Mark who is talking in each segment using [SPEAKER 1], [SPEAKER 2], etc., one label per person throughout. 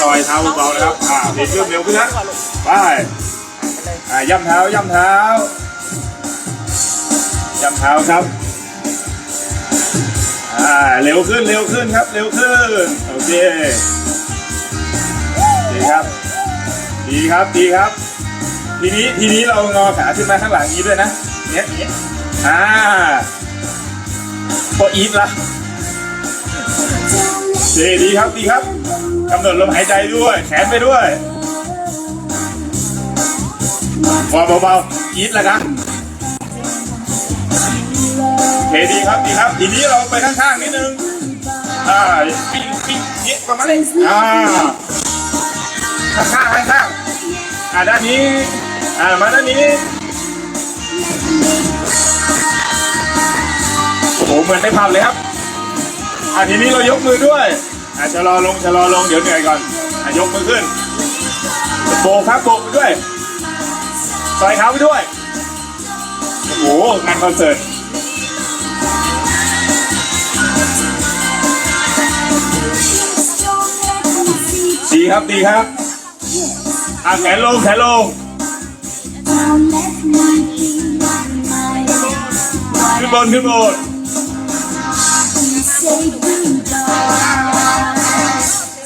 [SPEAKER 1] ต่อยเท้าเบาๆนะครับเร็วขึ้นนะไปย่ำเท้าครับเร็วขึ้นครับเร็วขึ้นโอเคดีครับทีนี้เรางอขาขึ้นมาข้างหลังนี้ด้วยนะเนี้ยพออีทละดีครับกำหนดลมหายใจด้วยแขนไปด้วยเบาๆอีทละครับดีครับทีนี้เราไปข้างๆนิดนึงปิ้งนี้ประมาณนี้ข้างด้านนี้มาด้านนี้โอ้โหเหมือนในภาพเลยครับทีนี้เรายกมือด้วยชะลอลงเดี๋ยวเหนื่อยก่อนยกมือขึ้นโบกไปด้วยใส่เท้าไปด้วยโอ้โหงานคอนเสิร์ตดีครับแขนลงขึ้นบน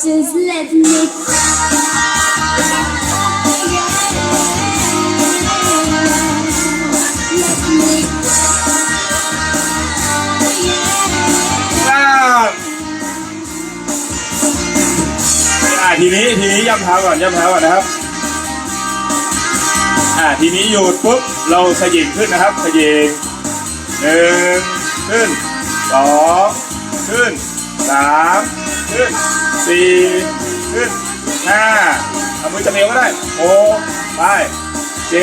[SPEAKER 2] Just let me
[SPEAKER 1] ทีนี้ย่ำเท้าก่อนนะครับทีนี้หยุดปุ๊บเราขยิบขึ้นนะครับขยิบ1ขึ้น2ขึ้น3ขึ้น4ขึ้น5เอามือจับเอวก็ได้6ไป7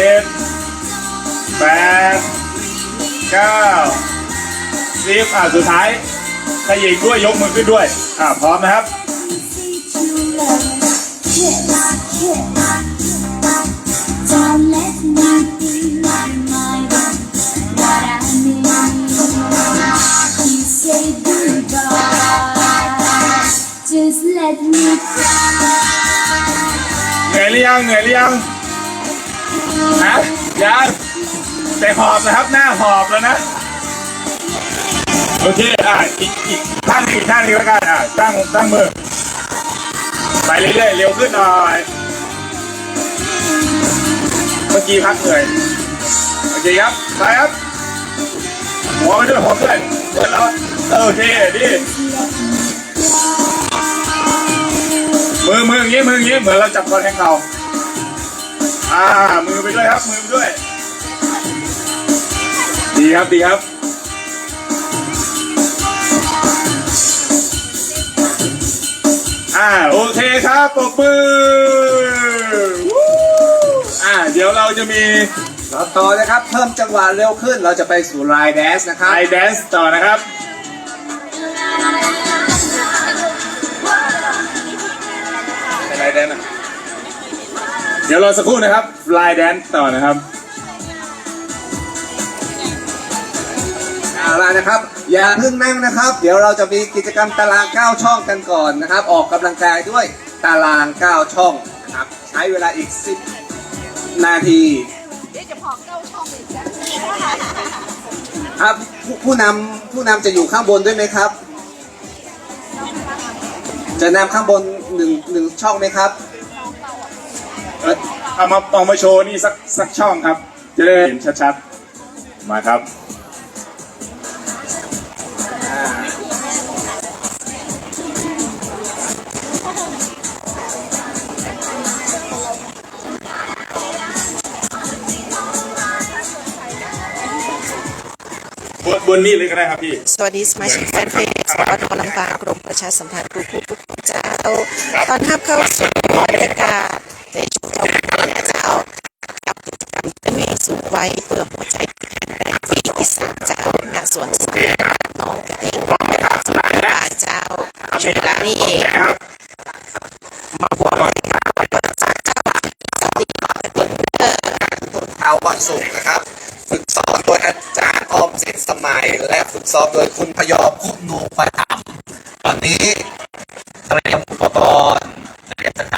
[SPEAKER 1] 8 9 10สุดท้ายขยิบด้วยยกมือขึ้นด้วยพร้อมนะครับ
[SPEAKER 2] Don't let me be my mind. What I need. You say goodbye. Just let me cry.
[SPEAKER 1] เหนื่อยหรือยังยังแต่หอบนะครับหน้าหอบแล้วนะโอเคอีกท่านนี้แล้วกันตั้งมือไปเรื่อยๆเร็วขึ้นหน่อยเมื่อกี้พักเหนื่อยโอเคครับไปครับหัวไปด้วยแล้วโอเคดีมืออย่างนี้เหมือนเราจับคอแทงเข่ามือไปด้วยครับมือไปด้วยดีครับโอเคครับปรบมือเดี๋ยวเราจะมี
[SPEAKER 3] ต่อนะครับเพิ่มจังหวะเร็วขึ้นเราจะไปสู่ไลน์แดนซ์นะครับ
[SPEAKER 1] ไลน์แดนซ์ต่อนะครับไลน์แดนซ์เดี๋ยวรอสักครู่นะครับไลน์แดนซ์ต่อนะครับ
[SPEAKER 3] นะครับอย่าเพิ่งนั่งนะครับเดี๋ยวเราจะมีกิจกรรมตาราง9ช่องกันก่อนนะครับออกกำลังกายด้วยตาราง9ช่องนะครับใช้เวลาอีก10 นาที
[SPEAKER 2] เดี๋ยวจะพอ9ช่องอีก
[SPEAKER 3] ครับผู้นำจะอยู่ข้างบนด้วยไหมครับจะนำข้างบนหนึ่งช่องไหมครับ
[SPEAKER 1] เอามาโชว์นี่สักช่องครับจะได้เห็นชัดๆมาครับบนนี่เลยก็ได้ครับพี่
[SPEAKER 4] สวัสดีสมาชิกแฟนเพจสปท.ลำปางกรมประชาสัมพันธ์ครูทุกเจ้าตอนทับเข้าสู่บรรยากาศในช่วงเจ้ากับกิจกรรมเป็นเมสูงไว้เพื่อหัวใจแรงปีที่3เจ้าณสวนสนุกน้องกระดิ่งป่าเจ้าช่วงเวลานี้เองมาบวชเปิดจากเจ้าตีกระดิ่ง
[SPEAKER 3] เช้าวันศุกร์นะครับฝึกซ้อมโดยอาจารย์ออมสินสมัยและฝึกซ้อมโดยคุณพยอมคุ้มหนูประถมตอนนี้เตรียมอุปกรณ์เตรียมสถ ร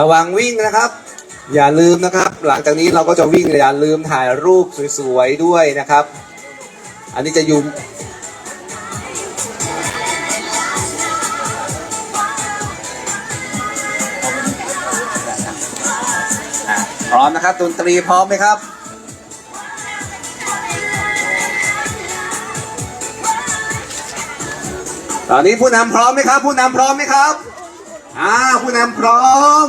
[SPEAKER 3] ะวังวิ่งนะครับ อย่าลืมนะครับ หลังจากนี้เราก็จะวิ่งอย่าลืมถ่ายรูปสวยๆด้วยนะครับ อันนี้จะยุ่มพร้อมนะครับดนตรีพร้อมไหมครับ ตอนนี้ผู้นำพร้อมไหมครับ ผู้นำพร้อมไหมครับผู้นำพร้อม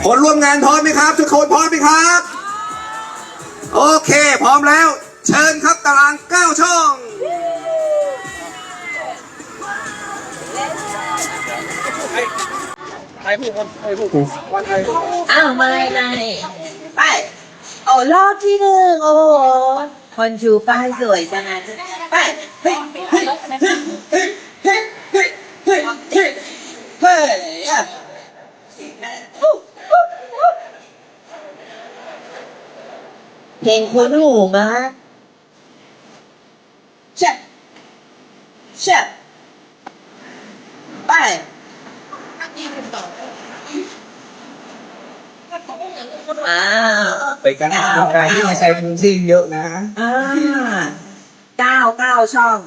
[SPEAKER 3] คนร่วมงานพร้อมไหมครับทุกคนพร้อมไหมครับโอเคพร้อมแล้วเชิญครับตาราง9ช่อง
[SPEAKER 5] อ้าวมาเลยไปโอ้รอบที่หนึ่งโอ้โหคนชูป้ายสวยจังนะไปเฮ้ยเฮ้ยเฮ้ยเฮ้ยเฮ้ยเฮ้ยเฮ้ยเฮ้ยอ่ะเพลงคุ้นหูมากเช็ดเช็ดไป
[SPEAKER 3] ไปกันออกกำลังกายที่มาใช้พื้นที่เยอะนะ
[SPEAKER 5] เก้าช่อง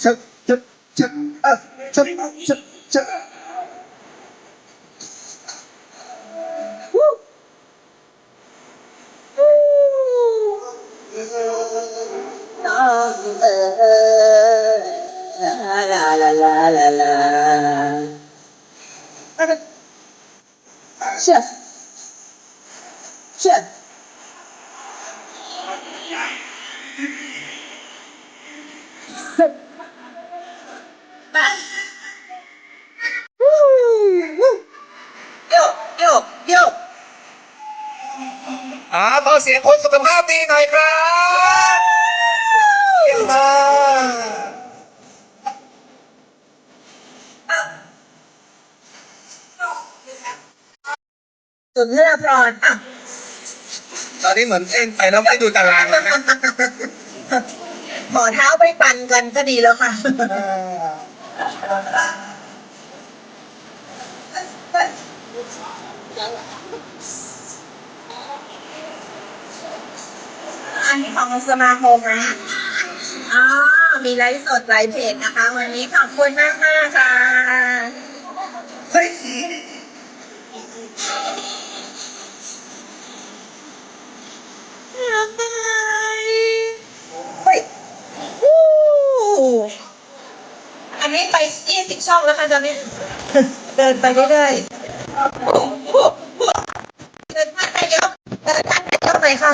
[SPEAKER 3] ชักชักชักชักชักชัก
[SPEAKER 5] ลาลาลาลาลาเชื่อเชื่อโยกโยกโยก
[SPEAKER 3] ขอเสียงคนสุขภาพดีหน่อยครับเยี่ยมมาก
[SPEAKER 5] สุนทรภรณ์
[SPEAKER 3] ตอนนี้เหมือนเต้นไปแล้วไม่ดูตารางแล้วนะ
[SPEAKER 5] ขอเท้าไปปั่นกันก็ดีแล้วค่ะ อันนี้ของสมาคมนะมีไลฟ์สดไลฟ์เพจนะคะ วันนี้ขอบคุณมากมากค่ะเฮ้ยอันนี้ไป20 ช่องแล้วค่ะตอนนี้ เดินไปเรื่อยๆเดินท่านนายกเดินท่านนายกหน่อยค่ะ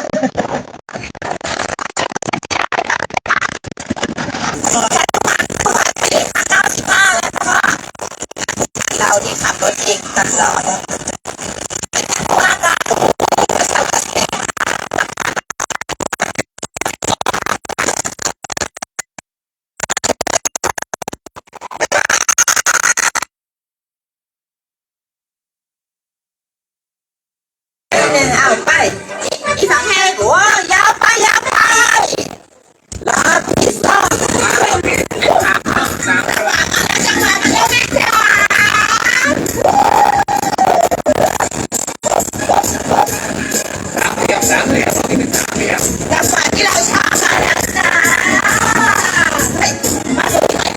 [SPEAKER 5] เราที่ขับรถเองตลอดเอาไปอีสานแห้งหัวยาวไปยาวไปลาพิซซ่าจังหวะมันเร็วไม่เท่าจังหวะที่เราช้ามาแล้วนะมาสุดท้าย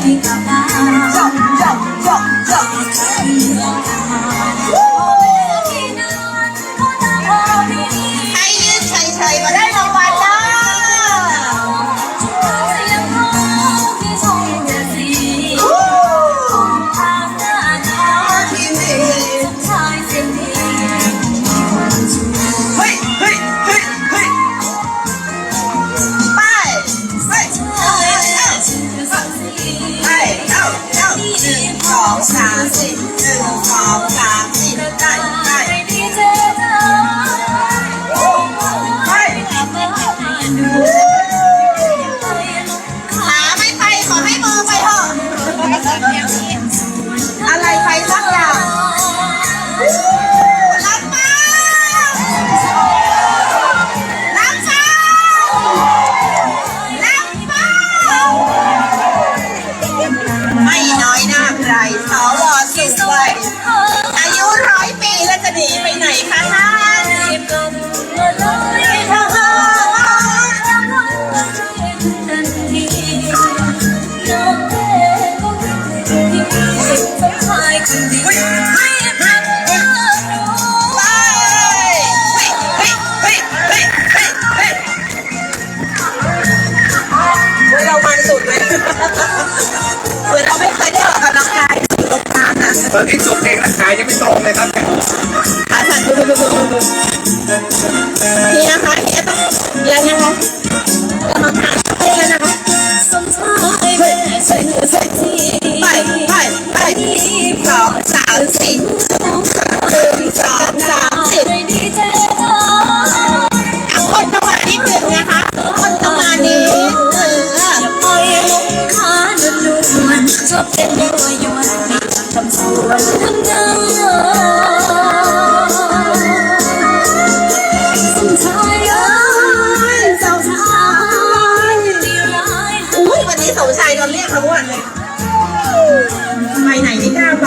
[SPEAKER 5] ใครยืนเฉยๆก็ได้รางวัลแล้วเฮ้ยเฮ้ยเฮ้ยเฮ้ยไปเฮ้ยเอาหนึ่งสองสามสี่หนึ่งสองสามสี่ได้ขาไม่ไปขอให้มือไปเถอะอะไรไปสักอย่างรับมารับมารับมาไม่น้อยหน้าใครสวสุดวัยอายุ100 ปีแล้วจะหนีไปไหนคะท่านเรามันสุดเลยเหมือนเราไม่เคยได้ออกกำลังกายสุดตรงกลางอ่ะ
[SPEAKER 3] ตอนนี้จบเพลงร่างกายยังไม่ตรงเลยครับ
[SPEAKER 5] อาจารย์ดูเฮียคะเฮียต้องยังไงคะกำลังหาเพลงนะคะ ไปสองสามสี่1 2 3 4เอาคนต้องมานิดหนึ่งนะคะคนต้องมานิดหนึ่ง
[SPEAKER 2] ชอบเต้นยั่วยวนทำสวนคนเดิมสมชายเอ้ยเจ้าชายดีร้าย
[SPEAKER 5] อุ้ยวันนี้สมชายโดนเรียกทั้งวันเลยไปไหนไม่กล้าไป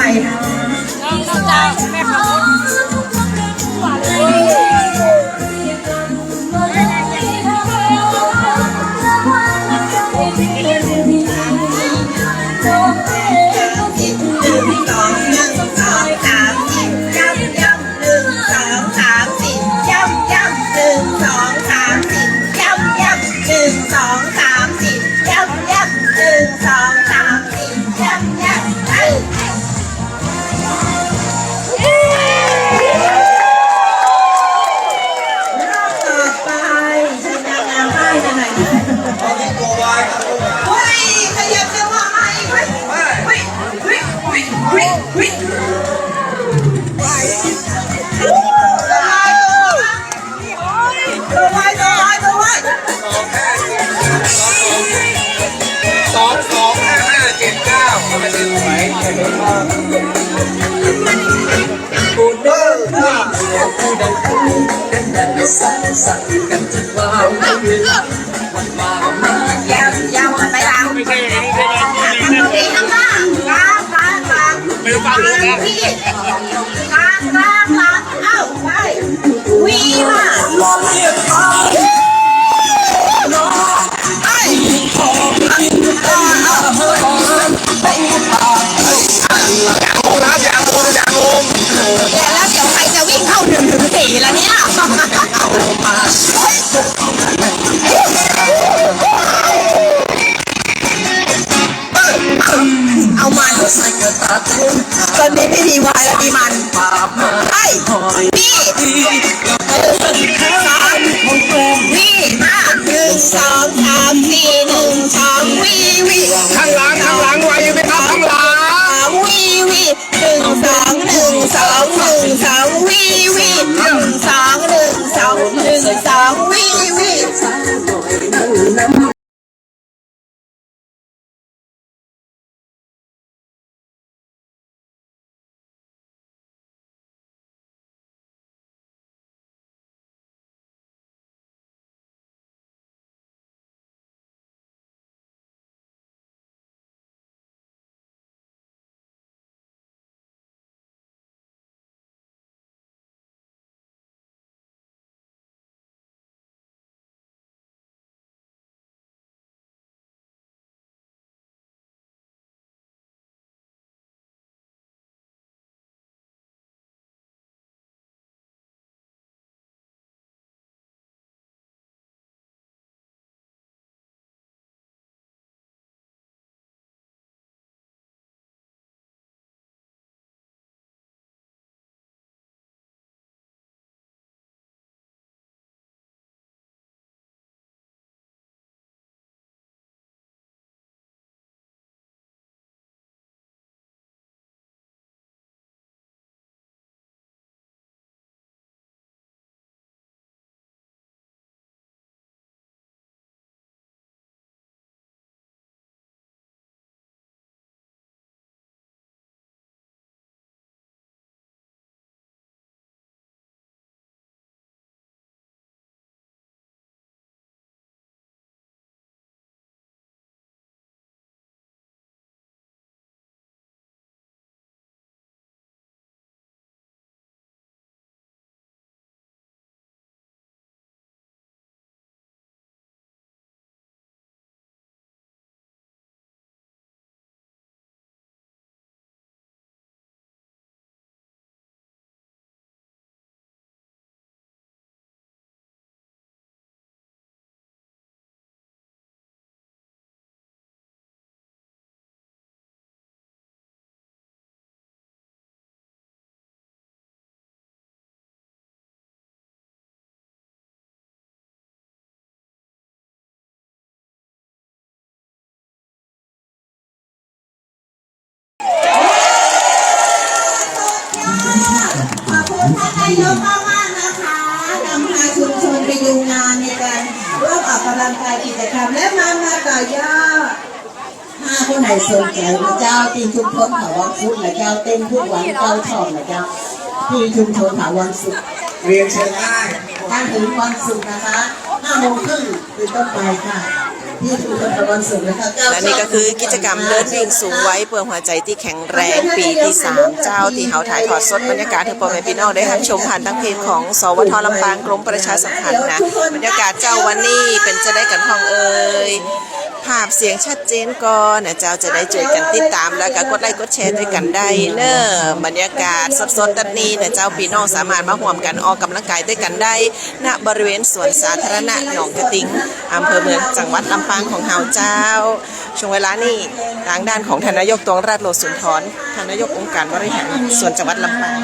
[SPEAKER 5] ยาวไปหลังไม่ใช่ที่ข้างล่างกลางไม่ฟังเลยนะพี่กลางเอ้าไปวีมาแล้วเดี๋ยวใครจะวิ่งเข้า1 ถึง 4แล้วเนี่ยเอามันตอนนี้ไม่มีวายแล้วมีมันไอ้พี่วีมา1 2 3 4 1 2วี
[SPEAKER 3] ข้างหลังไว้ยังไม่ครับข้างหลัง
[SPEAKER 5] วี1 2 1 2 1 2วี1 2 1 2 1 2วี
[SPEAKER 2] ายกมากๆนะคะนำพาชุมชนไปดูงานในการร่วมออกกำลังกายกิจกรรมและมาต่อยอดถ้าคนไหนสนใจนะเจ้าทีมชุมชนเขาวังสุขนะเจ้าเต้นทุกวันเจ้าชอบนะเจ้าที่ชุมชนเขาวังสุข
[SPEAKER 3] เรียนเชิญได้
[SPEAKER 2] ท่านถึงวันศุกร์นะคะ5 โมงครึ่งเป็นต้นไปค่ะที่ชุมชนเขาวังสุขนะคะ
[SPEAKER 4] และนี่ก็คือกิจกรรมเดินวิ่งสูงไว้เพื่อหัวใจที่แข็งแรงปีที่3เจ้าที่เฮาถ่ายทอดสดบรรยากาศให้พ่อแม่พี่น้องได้รับชมผ่านทางเพจของสวทลำปางกรมประชาสัมพันธ์นะบรรยากาศเจ้าวันนี้เป็นจะได้กันพ้องเอ่ยภาพเสียงชัดเจนก่อนนะเจ้าจะได้เจอกันติดตามแล้วก็กดไลค์กดแชร์ด้วยกันได้เนอะบรรยากาศสดๆตัดนี้นะเจ้าพี่น้องสามารถมาร่วมกันออกกำลังกายด้วยกันได้ณบริเวณสวนสาธารณะหนองกระติงอำเภอเมืองจังหวัดลำปางของเฮาเจ้าช่วงเวลานี้ทางด้านของทานนายกตวงราชโลสุนทรทานนายกองค์การบริหารส่วนจังหวัดลำปาง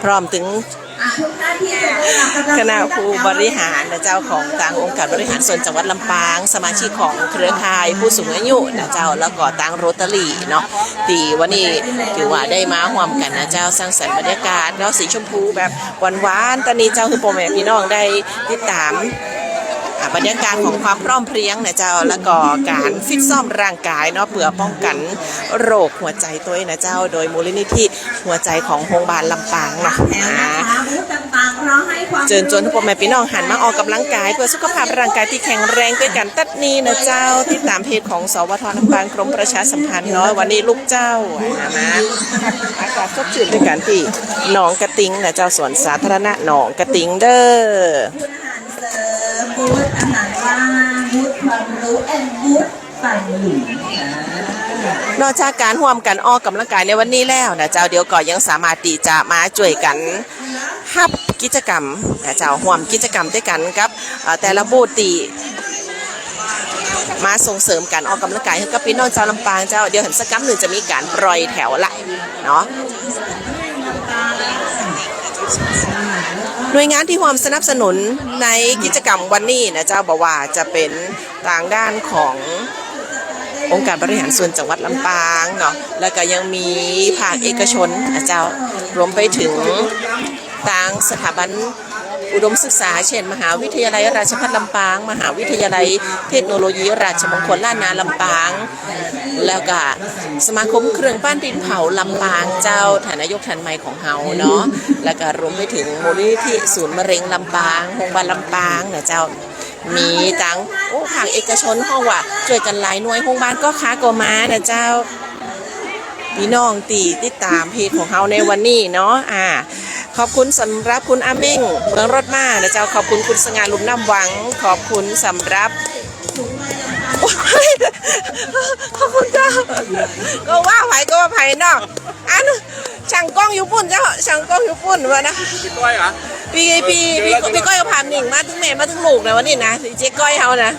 [SPEAKER 4] พร้อมถึงคณะผู้บริหารนะเจ้าของทางองค์การบริหารส่วนจังหวัดลำปางสมาชิกของเครือข่ายผู้สูงอายุนะเจ้าแล้วก็ทางโรตารี่เนาะตีวันนี้ถือว่าได้มาร่วมกันนะเจ้าสร้างสรรค์บรรยากาศแล้วสีชมพูแบบหวานๆตอนนี้เจ้าคือพ่อแม่พี่น้องได้ติดตามบรรยากาศของความพร้อมเพรียงนะเจ้าแล้วก็การฟิตซ้อมร่างกายเนาะเพื่อป้องกันโรคหัวใจตัวเองนะเจ้าโดยมูลนิธิหัวใจของโรงพยาบาลลำปางเนาะเชิญชวนทุกคนแม่พี่น้องหันมาออกกำลังกายเพื่อสุขภาพร่างกายที่แข็งแรงด้วยกันตัดนี้นะเจ้าติดตามเพจของสวทลำปางกรมประชาสัมพันธ์เนาะวันนี้ลูกเจ้านะอากาศสดชื่นด้วยกันที่หนองกระติงนะเจ้าสวนสาธารณะหนองกระติงเด้อ
[SPEAKER 2] บูธอาหารว่างบูธความรู้แอนบูธปั่นหลุม
[SPEAKER 4] นอกจากการร่วมกันออกกำลังกายในวันนี้แล้วนะเจ้าเดี๋ยวก็ยังสามารถที่จะมาช่วยกันฮับกิจกรรมนะเจ้าร่วมกิจกรรมด้วยกันครับแต่ละบูธตีมาส่งเสริมการออกกำลังกายให้กับพี่น้องชาวลำปางเจ้าเดี๋ยวเห็นสักกัมหนึ่งจะมีการปล่อยแถวละเนาะหน่วยงานที่ร่วมสนับสนุนในกิจกรรมวันนี้นะเจ้าบอกว่าจะเป็นทางด้านขององค์การบริหารส่วนจังหวัดลำปางเนาะแล้วก็ยังมีภาคเอกชนนะเจ้ารวมไปถึงทางสถาบันอุดมศึกษาเช่นมหาวิทยาลัยราชภัฏลำปางมหาวิทยาลัยเทคโนโลยีราชมงคลล้านนาลำปางแล้วก็สมาคมเครื่องปั้นดินเผาลำปางเจ้าฐานนายกทันใหม่ของเฮาเนาะแล้วก็รวมไปถึงมูลนิธิศูนย์มะเร็งลำปางโรงพยาบาลลำปางนะเจ้ามีทั้งภาคเอกชนห้องว่าช่วยกันหลายหน่วยโรงพยาบาลก็ค้าก็มานะเจ้าพี่น้องตีติดตามเพจของเฮาในวันนี้เนาะขอบคุณสำหรับคุณอาเม้งเมืองรถมานะเจ้าขอบคุณคุณสง่าลุ่มน้ำหวังขอบคุณสำหรับขอบคุณเจ้าก็ว่าไผ่ก็ว่าไผ่เนาะอันช่างกล้องอยู่ปุ่นเจ้าช่างกล้องอยู่ปุ่นวะนะพี่ก้อยเหรอพี่ก้อยก็พาหนิงมาถึงแม่มาถึงลูกนะวันนี้นะเจ๊ก้อยเขานะ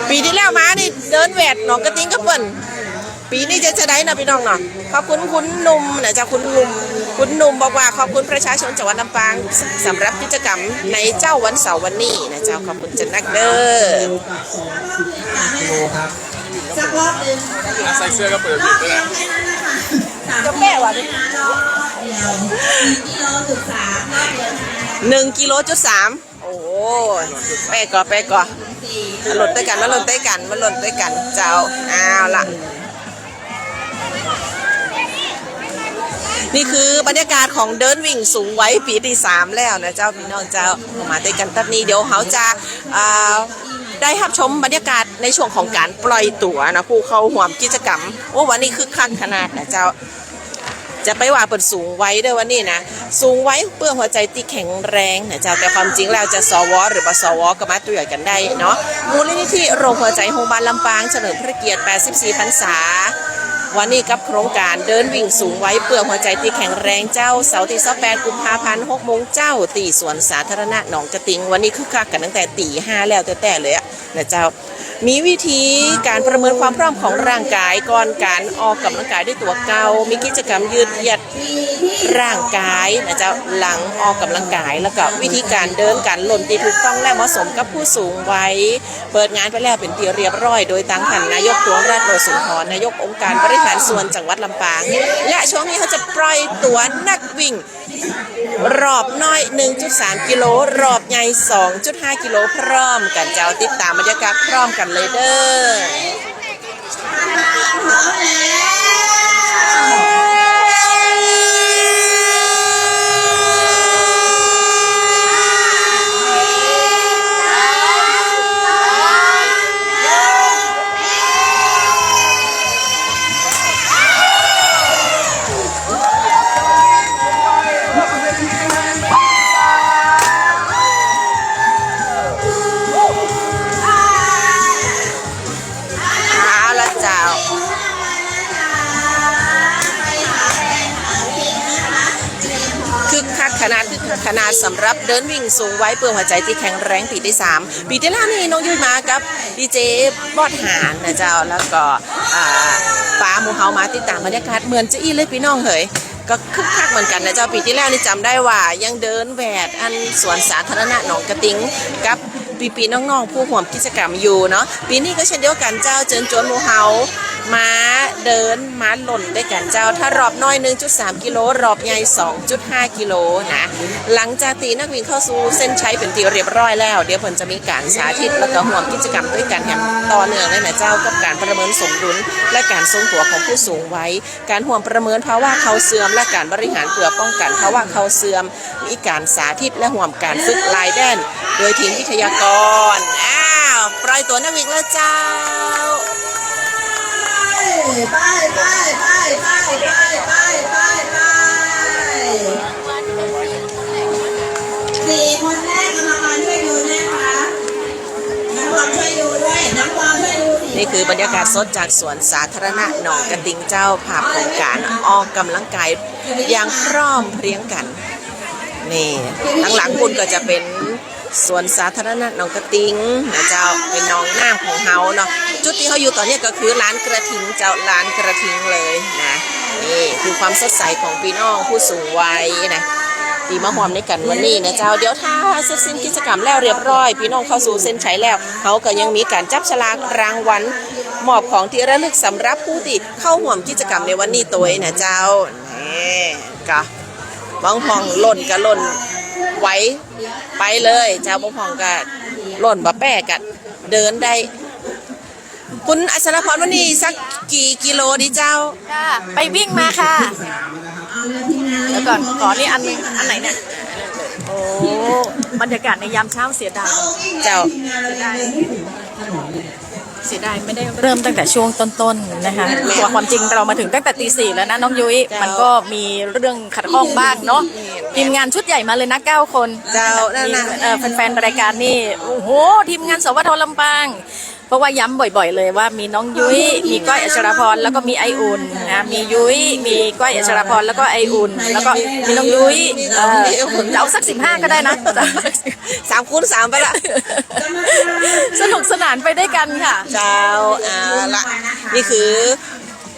[SPEAKER 4] ปีที่แล้วมานี่เดินแหวดหนองกระติ้งกระเปิ่นปีนี้จะได้นะพี่น้องเนาะขอบคุณคุณหนุ่มนะจ๊ะคุณหนุ่มบอกว่าขอบคุณประชาชนจังหวัดลำปางสำหรับกิจกรรมในเจ้าวันเสาร์วันนี้นะเจ้าขอบคุณจันนักเด้อ
[SPEAKER 2] สักรอบหนึ่ง
[SPEAKER 1] ใส่เสื้อก็เปิดผิดด้วยนะ
[SPEAKER 4] จะแม่วะดิ1.3 กิโลโอ้แป้ก่อหล่นด้วยกันมาหล่นด้วยกันเจ้าเอาล่ะนี่คือบรรยากาศของเดินวิ่งสูงไว้ปีที่3แล้วนะเจ้าพี่น้องเจ้ามาด้วยกันตัดนี้เดี๋ยวเขาจะได้รับชมบรรยากาศในช่วงของการปล่อยตั๋วนะผู้เข้าร่วมกิจกรรมวันนี้คือคักขนาดนะเจ้าจะไปว่าเปิดสูงไว้ด้วยวันนี้นะสูงไว้เพื่อหัวใจที่แข็งแรงนะเจ้าแต่ความจริงแล้วจะสวหรือบ่สวก็มาตัวใหญ่กันได้เนาะมูลนิธิโรงหัวใจโรงพยาบาลลำปางเฉลิมพระเกียรติ84 พรรษาวันนี้กับโครงการเดินวิ่งสูงไว้เพื่อหัวใจที่แข็งแรงเจ้าเสาร์ที่28 กุมภาพันธ์ 6 โมงเจ้าตีสวนสาธารณะหนองกระติงวันนี้คึกคักกันตั้งแต่ตี 5แล้วแต่เลยนะเจ้า มีวิธีการประเมินความพร้อมของร่างกายก่อนการออกกำลังกายด้วยตัวเก่ามีกิจกรรมยืดเหยียดร่างกายนะเจ้าหลังออกกำลังกายแล้วก็วิธีการเดินการหล่นที่ถูกต้องและเหมาะสมกับผู้สูงวัยเปิดงานไปแล้วเป็นที่เรียบร้อยโดยทางท่านนายกตวงราชโอสุนทรนายกองค์การบริหารส่วนจังหวัดลำปางและช่วงนี้เขาจะปล่อยตัวนักวิ่งรอบน้อย 1.3 กิโลรอบใหญ่ 2.5 กิโลพร้อมกันเจ้าติดตามบรรยากาศพร้อมกันเลยเด้อ
[SPEAKER 2] พร้อม
[SPEAKER 4] ขนาดสำหรับเดินวิ่งสูงไว้เพื่อหัวใจที่แข็งแรงปีที่3ปีที่แล้วนี่น้องยุ้ยมากับดีเจบอดหานนะเจ้าแล้วก็ป้าหมูเฮามาติดตามบรรยากาศเหมือนจะอี้เลยพี่น้องเหยก็คึกคักเหมือนกันนะเจ้าปีที่แล้วนี่จำได้ว่ายังเดินแหวดอันสวนสาธารณะหนองกระติงกับปีน้องๆผู้ร่วมกิจกรรมอยู่เนาะปีนี้ก็เช่นเดียวกันเจ้าเจิญจวนหมูเฮามาเดินมาหล่นด้วยกันเจ้าถ้ารอบน้อย 1.3 กิโลรอบใหญ่ 2.5 กิโลนะหลังจากตีนักวิ่งเข้าสู่เส้นชัยเป็นที่เรียบร้อยแล้วเดี๋ยวเพิ่นจะมีการสาธิตแล้วก็ร่วมกิจกรรมด้วยกันอย่างต่อเนื่องเลยนะเจ้ากับการประเมินสมดุลและการทรงตัวของผู้สูงวัยการร่วมประเมินภาวะเข่าเสื่อมและการบริหารเพื่อป้องกันภาวะเข่าเสื่อมมีการสาธิตและร่วมการฝึกลายแดนโดยทีมวิทยากรปล่อยตัวนักวิ่งแล้วเจ้า
[SPEAKER 2] ไปสี่คนแรกกรรมการช่วยดูนะคะน้ำบอลช่วยดูด้วยน้ำบอลช่วยดู
[SPEAKER 4] นี่คือบรรยากาศสดจากสวนสาธารณะหนองกระติงเจ้าภาพของการออกกำลังกายอย่างพร้อมเพรียงกันนี่หลังๆคุณก็จะเป็นสวนสาธารณะหนองกระติงนะเจ้าเป็นหนองน้ำของเฮาเนาะจุดที่เขาอยู่ตอนนี้ก็คือร้านกระทิงเจ้าร้านกระทิงเลยนะนี่คือความสดใสของพี่น้องผู้สูงวัยนะดีมาหอมในกันวันนี้นะเจ้าเดี๋ยวถ้าเสร็จสิ้นกิจกรรมแล้วเรียบร้อยพี่น้องเข้าสู่เส้นชัยแล้วเขาก็ยังมีการจับฉลากรางวัลมอบของที่ระลึกสำหรับผู้ที่เข้าร่วมกิจกรรมในวันนี้ตัวนะเจ้านี่ก็บางห้องหล่นก็หล่นไว้ไปเลยเจ้าบางห้องก็หล่นบะแป้กันเดินได้คุณอัชรพรวันนี้สักกี่กิโลดีเจ้า
[SPEAKER 6] ไปวิ่งมาค่ะแล้วก่อนขอนี่อันไหนเนี่ยโอ้บรรยากาศในยามเช้าเสียดาย
[SPEAKER 4] เจ้า
[SPEAKER 6] เสียดายไม่ได้เริ่มตั้งแต่ช่วงต้นๆนะคะตัวความจริงเรามาถึงตั้งแต่ตี 4แล้วนะน้องยุ้ยมันก็มีเรื่องขัดข้องบ้างเนาะทีมงานชุดใหญ่มาเลยนะ9 คน
[SPEAKER 4] เจ้านั่นนะ
[SPEAKER 6] แฟนๆรายการนี่โอ้โหทีมงานสวทลำปางเพราะว่าย้ำบ่อยๆเลยว่ามีน้องยุ้ยมีก้อยอัชรพรแล้วก็มีไออุ่นนะมียุ้ยมีก้อยอัชรพรแล้วก็ไออุ่นแล้วก็มีน้องยุ้ยจะเอาสัก15ก็ได้นะ
[SPEAKER 4] 3 คูณ 3ไปละ
[SPEAKER 6] สนุกสนานไปได้กันค่ะ
[SPEAKER 4] เจ้าละนี่คือ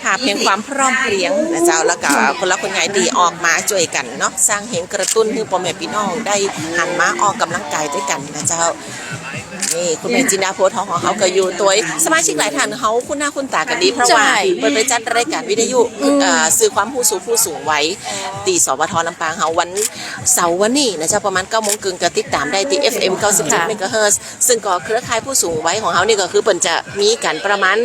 [SPEAKER 4] ภาพแห่งความพร้อมเพรียงนะเจ้าแล้วก็คนละคนใหญ่ดีออกมาช่วยกันเนาะสร้างเหตุกระตุ้นให้พ่อแม่พี่น้องได้หันมาออกกำลังกายด้วยกันนะเจ้านี่คุณแม่จินดาโพธิ์ทองของเขาก็อยู่ตัวสมาชิกหลายท่านเขาคุ้นหน้าคุ้นตากันดีเพราะว่าเปิดไปจัดรายการวิทยุสื่อความผู้สูงวัยตีสวทลำปางเขาวันเสาร์วันนี้นะเจ้าประมาณ9 โมงครึ่งก็ติดตามได้ที่ FM 97 เมกะเฮิรตซ์ซึ่งก็เครือข่ายผู้สูงวัยของเขานี่ก็คือเปิ่นจะมีกันประมาณ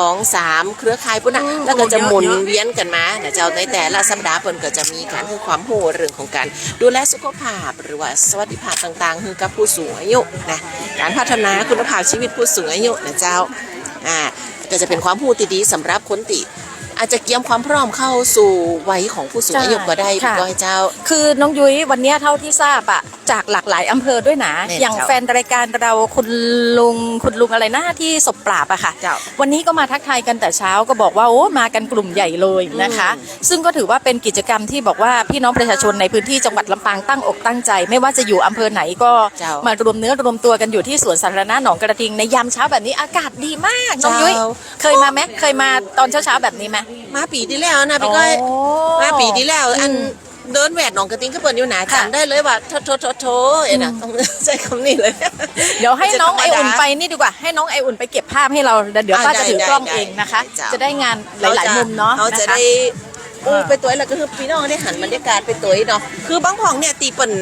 [SPEAKER 4] 2-3 เครือข่ายพุ่นนะแล้วก็จะหมุนเวียนกันมานะเจ้าในแต่ละสัปดาห์เปิ่นก็จะมีการให้ความรู้เรื่องของการดูแลสุขภาพหรือว่าสวัสดิภาพต่างๆให้กับผู้สูงอายุนะการพัฒนาคุณภาพชีวิตผู้สูงอายุนะเจ้าก็จะเป็นความรู้ที่ดีสำหรับคนที่ อาจจะเตรียมความพร้อมเข้าสู่วัยของผู้สูงอายุก็ได้พี่ก้อยเจ้า
[SPEAKER 6] คือน้องยุ้ยวันเนี้ยเท่าที่ทราบอะจากหลากหลายอำเภอด้วยนะ
[SPEAKER 4] เนี่ย
[SPEAKER 6] อย่าง
[SPEAKER 4] เจ้า
[SPEAKER 6] แฟนรายการเราคุณลุงอะไรนะที่ศพปราบอะค่ะ
[SPEAKER 4] เจ้า
[SPEAKER 6] วันนี้ก็มาทักทายกันแต่เช้าก็บอกว่าโอ้มากันกลุ่มใหญ่เลยนะคะ ซึ่งก็ถือว่าเป็นกิจกรรมที่บอกว่าพี่น้องประชาชนในพื้นที่จังหวัดลำปางตั้งอกตั้งใจ ไม่ว่าจะอยู่อำเภอไหนก็
[SPEAKER 4] เจ้าม
[SPEAKER 6] ารวมเนื้อรวมตัวกันอยู่ที่สวนสาธารณะหนองกระทิงในยามเช้าแบบนี้อากาศดีมากน้องยุ้ย
[SPEAKER 4] เจ้า
[SPEAKER 6] เคยมาไหมเคยมาตอนเช้าๆแบบนี้ไหม
[SPEAKER 4] มาปีที่แล้วนะพี่ก้อย
[SPEAKER 6] โอ้
[SPEAKER 4] มาปีที่แล้วอันเดินแหวดหนองกระติ้งก็เปิดอยู่หนา
[SPEAKER 6] ค่ะ
[SPEAKER 4] จำได้เลยว่าโถเอ็นะต้องใช้คำนี้เลย
[SPEAKER 6] เดี๋ยวให้น้องไออุ่นไป
[SPEAKER 4] จะธรรมดา
[SPEAKER 6] นี่ดีกว่าให้น้องไออุ่นไปเก็บภาพให้เราเดี๋ยวป้าจะถือกล้องเองนะคะ
[SPEAKER 4] ได้
[SPEAKER 6] จะได้งานหลาย ๆ มุมเนาะ
[SPEAKER 4] เขาจะ
[SPEAKER 6] นะคะ
[SPEAKER 4] ได้ไปตัวแล้วก็คือพี่น้องได้หันบรรยากาศไปตัวเนาะคือบางพองเนี่ยตีเปิ่น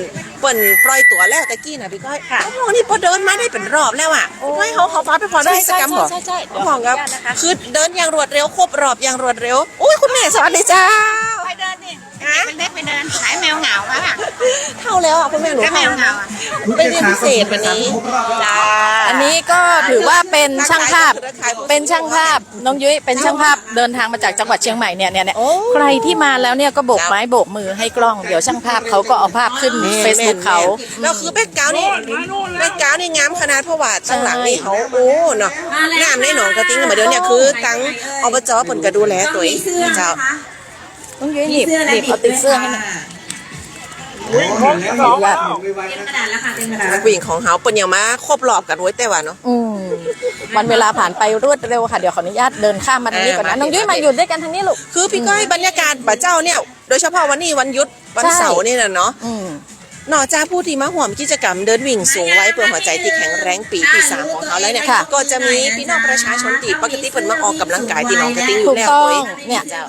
[SPEAKER 4] ปล่อยตัวแล้วตะกี้นะพี่ก้อยบางพองนี่พอเดินมาได้เป็นรอบแล้วอ่ะไม่เขาพาไปพอได้กิจกรรมเหรอ
[SPEAKER 6] ใช่
[SPEAKER 4] บางพองครับคือเดินอย่างรวดเร็วครบรอบอย่างรวดเร็วอุ้ยคุณแม่สวัสดีจ้า
[SPEAKER 7] ไปเดินนี่เป็นเล็กไปเดินขายแมวเหงาอะค่ะ
[SPEAKER 4] เท่าแล้วอ่ะคุณแม่หนู
[SPEAKER 7] แมวเหงาอะ
[SPEAKER 4] ไปเรียนพิเศษวันนี้จ้า
[SPEAKER 6] อันนี้ก็ถือว่าเป็นช่างภาพเป็นช่างภาพน้องยุ้ยเป็นช่างภาพเดินทางมาจากจังหวัดเชียงใหม่เนี่ยใครที่มาแล้วเนี่ยก็โบกไม้โบกมือให้กล้องเดี๋ยวช่างภาพเขาก็เอาภาพขึ้น Facebook เขา
[SPEAKER 4] แล้วคือแบ็คกราวด์นี่แบ็คกราวด์นี่งามขนาดเพราะว่าตั้งหลังนี่เขาโอ้เนาะงามในหนองกระติ้งมาเดี๋ยวเนี่ยคือตั้งอบจเปิ่นก็ดูแลตัวเองเจ้า
[SPEAKER 6] น้องยุ้ยหนีบเอาติดเสื้อให้หน่อย
[SPEAKER 4] นักวิ่งของเฮาเปิ่นยังมาครบรอบกันไว้แต่ว่าเนาะ
[SPEAKER 6] วันเวลาผ่านไปรวดเร็วค่ะเดี๋ยวขออนุญาตเดินข้ามมาทางนี้ก่อนนะน้องยุ้ยมาหยุดด้วยกันทางนี้ลูก
[SPEAKER 4] คือพี่ก้อยบรรยากาศป่าเจ้าเนี่ยโดยเฉพาะวันนี้วันหยุดวันเสาร์นี่นะเนาะ นอกจากผู้ที่มาห่วมกิจกรรมเดินวิ่งสูงไว้เพื่อหัวใจที่แข็งแรงปีที่ 3ของเขาแล้วเนี่ย
[SPEAKER 6] ค่ะ
[SPEAKER 4] ก็จะมีพี่น้องประชาชนที่ปกติเพิ่นมาออกกำลังกายที่หนองกระติ้งอ
[SPEAKER 6] ถู
[SPEAKER 4] ยู่
[SPEAKER 6] ก
[SPEAKER 4] แล้ว
[SPEAKER 6] ต้อ
[SPEAKER 4] ตัว
[SPEAKER 6] ง
[SPEAKER 4] เอง
[SPEAKER 6] เนี่ย
[SPEAKER 4] เจ้า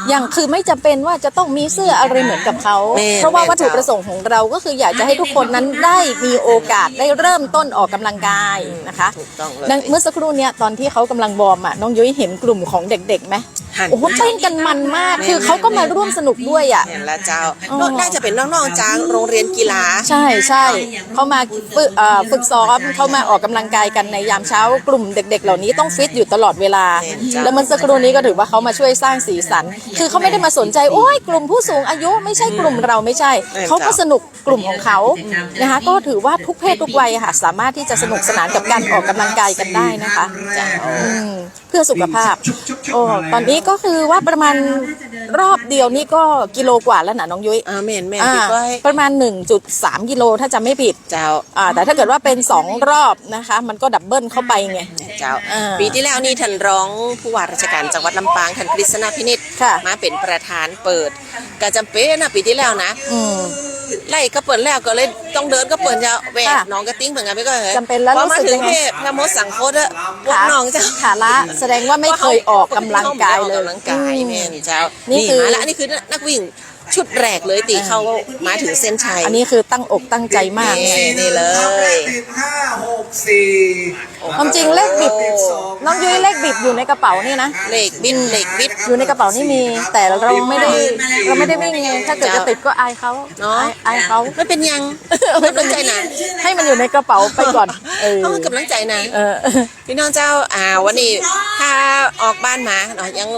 [SPEAKER 6] อย่างคือไม่จำเป็นว่าจะต้องมีเสื้ออะไรเหมือนกับเขา
[SPEAKER 4] แม่น
[SPEAKER 6] เพราะว่า
[SPEAKER 4] แม่น
[SPEAKER 6] วัตถุประสงค์ของเราก็คืออยากจะให้ทุกคนนั้นได้มีโอกาสได้เริ่มต้นออกกำลังกายนะคะ
[SPEAKER 4] ถูกต้องเลย
[SPEAKER 6] เมื่อสักครู่เนี้ยตอนที่เขากำลังวอร์มอ่ะน้องยุ้ยเห็นกลุ่มของเด็กๆไหม
[SPEAKER 4] หัน
[SPEAKER 6] โอ้โหเต้นกันมันมาก
[SPEAKER 4] แม่น
[SPEAKER 6] คือเขาก็มาร่วมสนุกด้วยอ่ะ
[SPEAKER 4] เห็นแล้วเจ้า
[SPEAKER 6] อ๋อ
[SPEAKER 4] น่าจะเป็นน้องๆจากโรงเรียนกีฬา
[SPEAKER 6] ใช่เขามาฝึกซ้อมเขามาออกกำลังกายกันในยามเช้ากลุ่มเด็ก ๆ เหล่านี้ต้องฟิตอยู่ตลอดเวลา แล้วเมื่อสักครู่นี้ก็ถือว่าเขามาช่วยสร้างสีสัน คือเขาไม่ได้มาสนใจโอ้ยกลุ่มผู้สูงอายุไม่ใช่กลุ่มเราไม่ใช่ เขาก็สนุกกลุ่มของเขานะคะก็ถือว่าทุกเพศทุกวัยค่ะสามารถที่จะสนุกสนานกับการออกกำลังกายกันได้นะคะเพื่อสุขภาพโอ้ตอนนี้ก็คือว่าประมาณรอบเดียวนี่ก็กิโลกว่าแล้วนะน้องยุ้ย
[SPEAKER 4] แม่นพี่ก้อย
[SPEAKER 6] ประมาณ 1.3 กิโลถ้าจำไม่ผิด
[SPEAKER 4] เจ้า
[SPEAKER 6] แต่ถ้าเกิดว่าเป็น2รอบนะคะมันก็ดับเบิลเข้าไปไง
[SPEAKER 4] เจ้า
[SPEAKER 6] อ่า
[SPEAKER 4] ปีที่แล้วนี่ท่านร้องผู้ว่าราชการจังหวัดลำปางท่านกฤษณพินิจ
[SPEAKER 6] ค่ะ
[SPEAKER 4] มาเป็นประธานเปิดก็จำเป็นนะปีที่แล้วนะ
[SPEAKER 6] อืม
[SPEAKER 4] ไล่ก็เปิดแล้วก็เลยต้องเดินก็เปิดจะแหวก
[SPEAKER 6] ค่ะ
[SPEAKER 4] น้องกระติ้งเหมือนกันไม่ก็
[SPEAKER 6] จำเป็นแล้ว
[SPEAKER 4] พอ
[SPEAKER 6] รู้
[SPEAKER 4] มา
[SPEAKER 6] สึก
[SPEAKER 4] ถึ
[SPEAKER 6] ยัง งไง
[SPEAKER 4] เทพพระมดสังโคตรพวกน้องเจ้า
[SPEAKER 6] ขาละแสดงว่าไม่เคยออกกำลังกายเลย
[SPEAKER 4] ออกกำลังกายแม่นเจ้า
[SPEAKER 6] นี่
[SPEAKER 4] นี่
[SPEAKER 6] คือ
[SPEAKER 4] มาแล้วอันนี้คือนักวิ่งชุดแรกเลยตีเข้ามาถึงเส้นชัย
[SPEAKER 6] อันนี้คือตั้งอกตั้งใจมาก
[SPEAKER 4] นี่เลย
[SPEAKER 6] ความจริงเลขบิดน้องยุ้ยเลขบิดอยู่ในกระเป๋านี่นะ
[SPEAKER 4] เหล็กบิดเหล็กบิด
[SPEAKER 6] อยู่ในกระเป๋านี่มีแต่เราไม่ได้วิ่งไงถ้าเกิดจะติดก็อายเขา
[SPEAKER 4] เนาะ
[SPEAKER 6] อายเขา
[SPEAKER 4] ไม่เป็นยัง
[SPEAKER 6] ไม่
[SPEAKER 4] กำลังใจนะ
[SPEAKER 6] ให้มันอยู่ในกระเป๋าไปก่อน
[SPEAKER 4] เอากำลังใจนะ
[SPEAKER 6] เออ
[SPEAKER 4] พี่น้องเจ้าวันนี้ถ้าออกบ้านมาเนาะยัง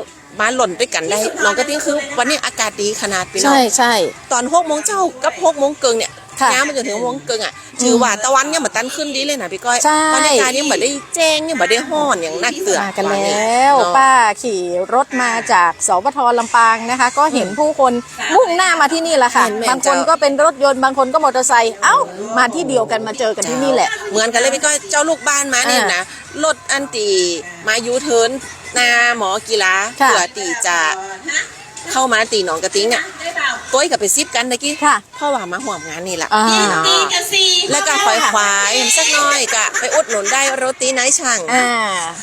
[SPEAKER 4] มาหล่นด้วยกันได้น้องกระติ้งคือวันนี้อากาศดีขนาดพี่น้อง
[SPEAKER 6] ใช่
[SPEAKER 4] ตอน6 โมงเจ้ากับ6 โมงเกิงเนี่ย
[SPEAKER 6] ค่ะ
[SPEAKER 4] น้ำมันจนถึง6 โมงเกิงอ่ะถือว่าตะวันเนี่ยเหมือนตันขึ้นดีเลยนะพี่ก้อย
[SPEAKER 6] ใช่
[SPEAKER 4] บรรยากาศยังเหมือนได้แจ้งยังเหมือนได้ห้อนอย่างนักเตือน
[SPEAKER 6] มากันแล้ว
[SPEAKER 4] เนาะ
[SPEAKER 6] ป้าขี่รถมาจากสวทลำปางนะคะ ก็เห็นผู้คนมุ่งหน้ามาที่นี่แหละค่ะ บางคนก็เป็นรถยนต์บางคนก็มอเตอร์ไซค์เอ้ามาที่เดียวกันมาเจอกันที่นี่แหละ
[SPEAKER 4] เหมือนกันเลยพี่ก้อยเจ้าลูกบ้านมาเนี่ยนะรถอันตีมายูเทิร์นหนาหมอกีฬา
[SPEAKER 6] ค่ะ
[SPEAKER 4] เพื่อตีจะเข้ามาตีหนองกระติ้งอ่ะตัวกับไปซิบกันตะกี้
[SPEAKER 6] ค่ะ
[SPEAKER 4] เพราะว่ามาห่วมงานนี่แหละ
[SPEAKER 6] อ่า
[SPEAKER 4] เนาะแล้วก็ควายๆสักหน้อยกะไปอุดหนุนได้โรตีไนท์ช่าง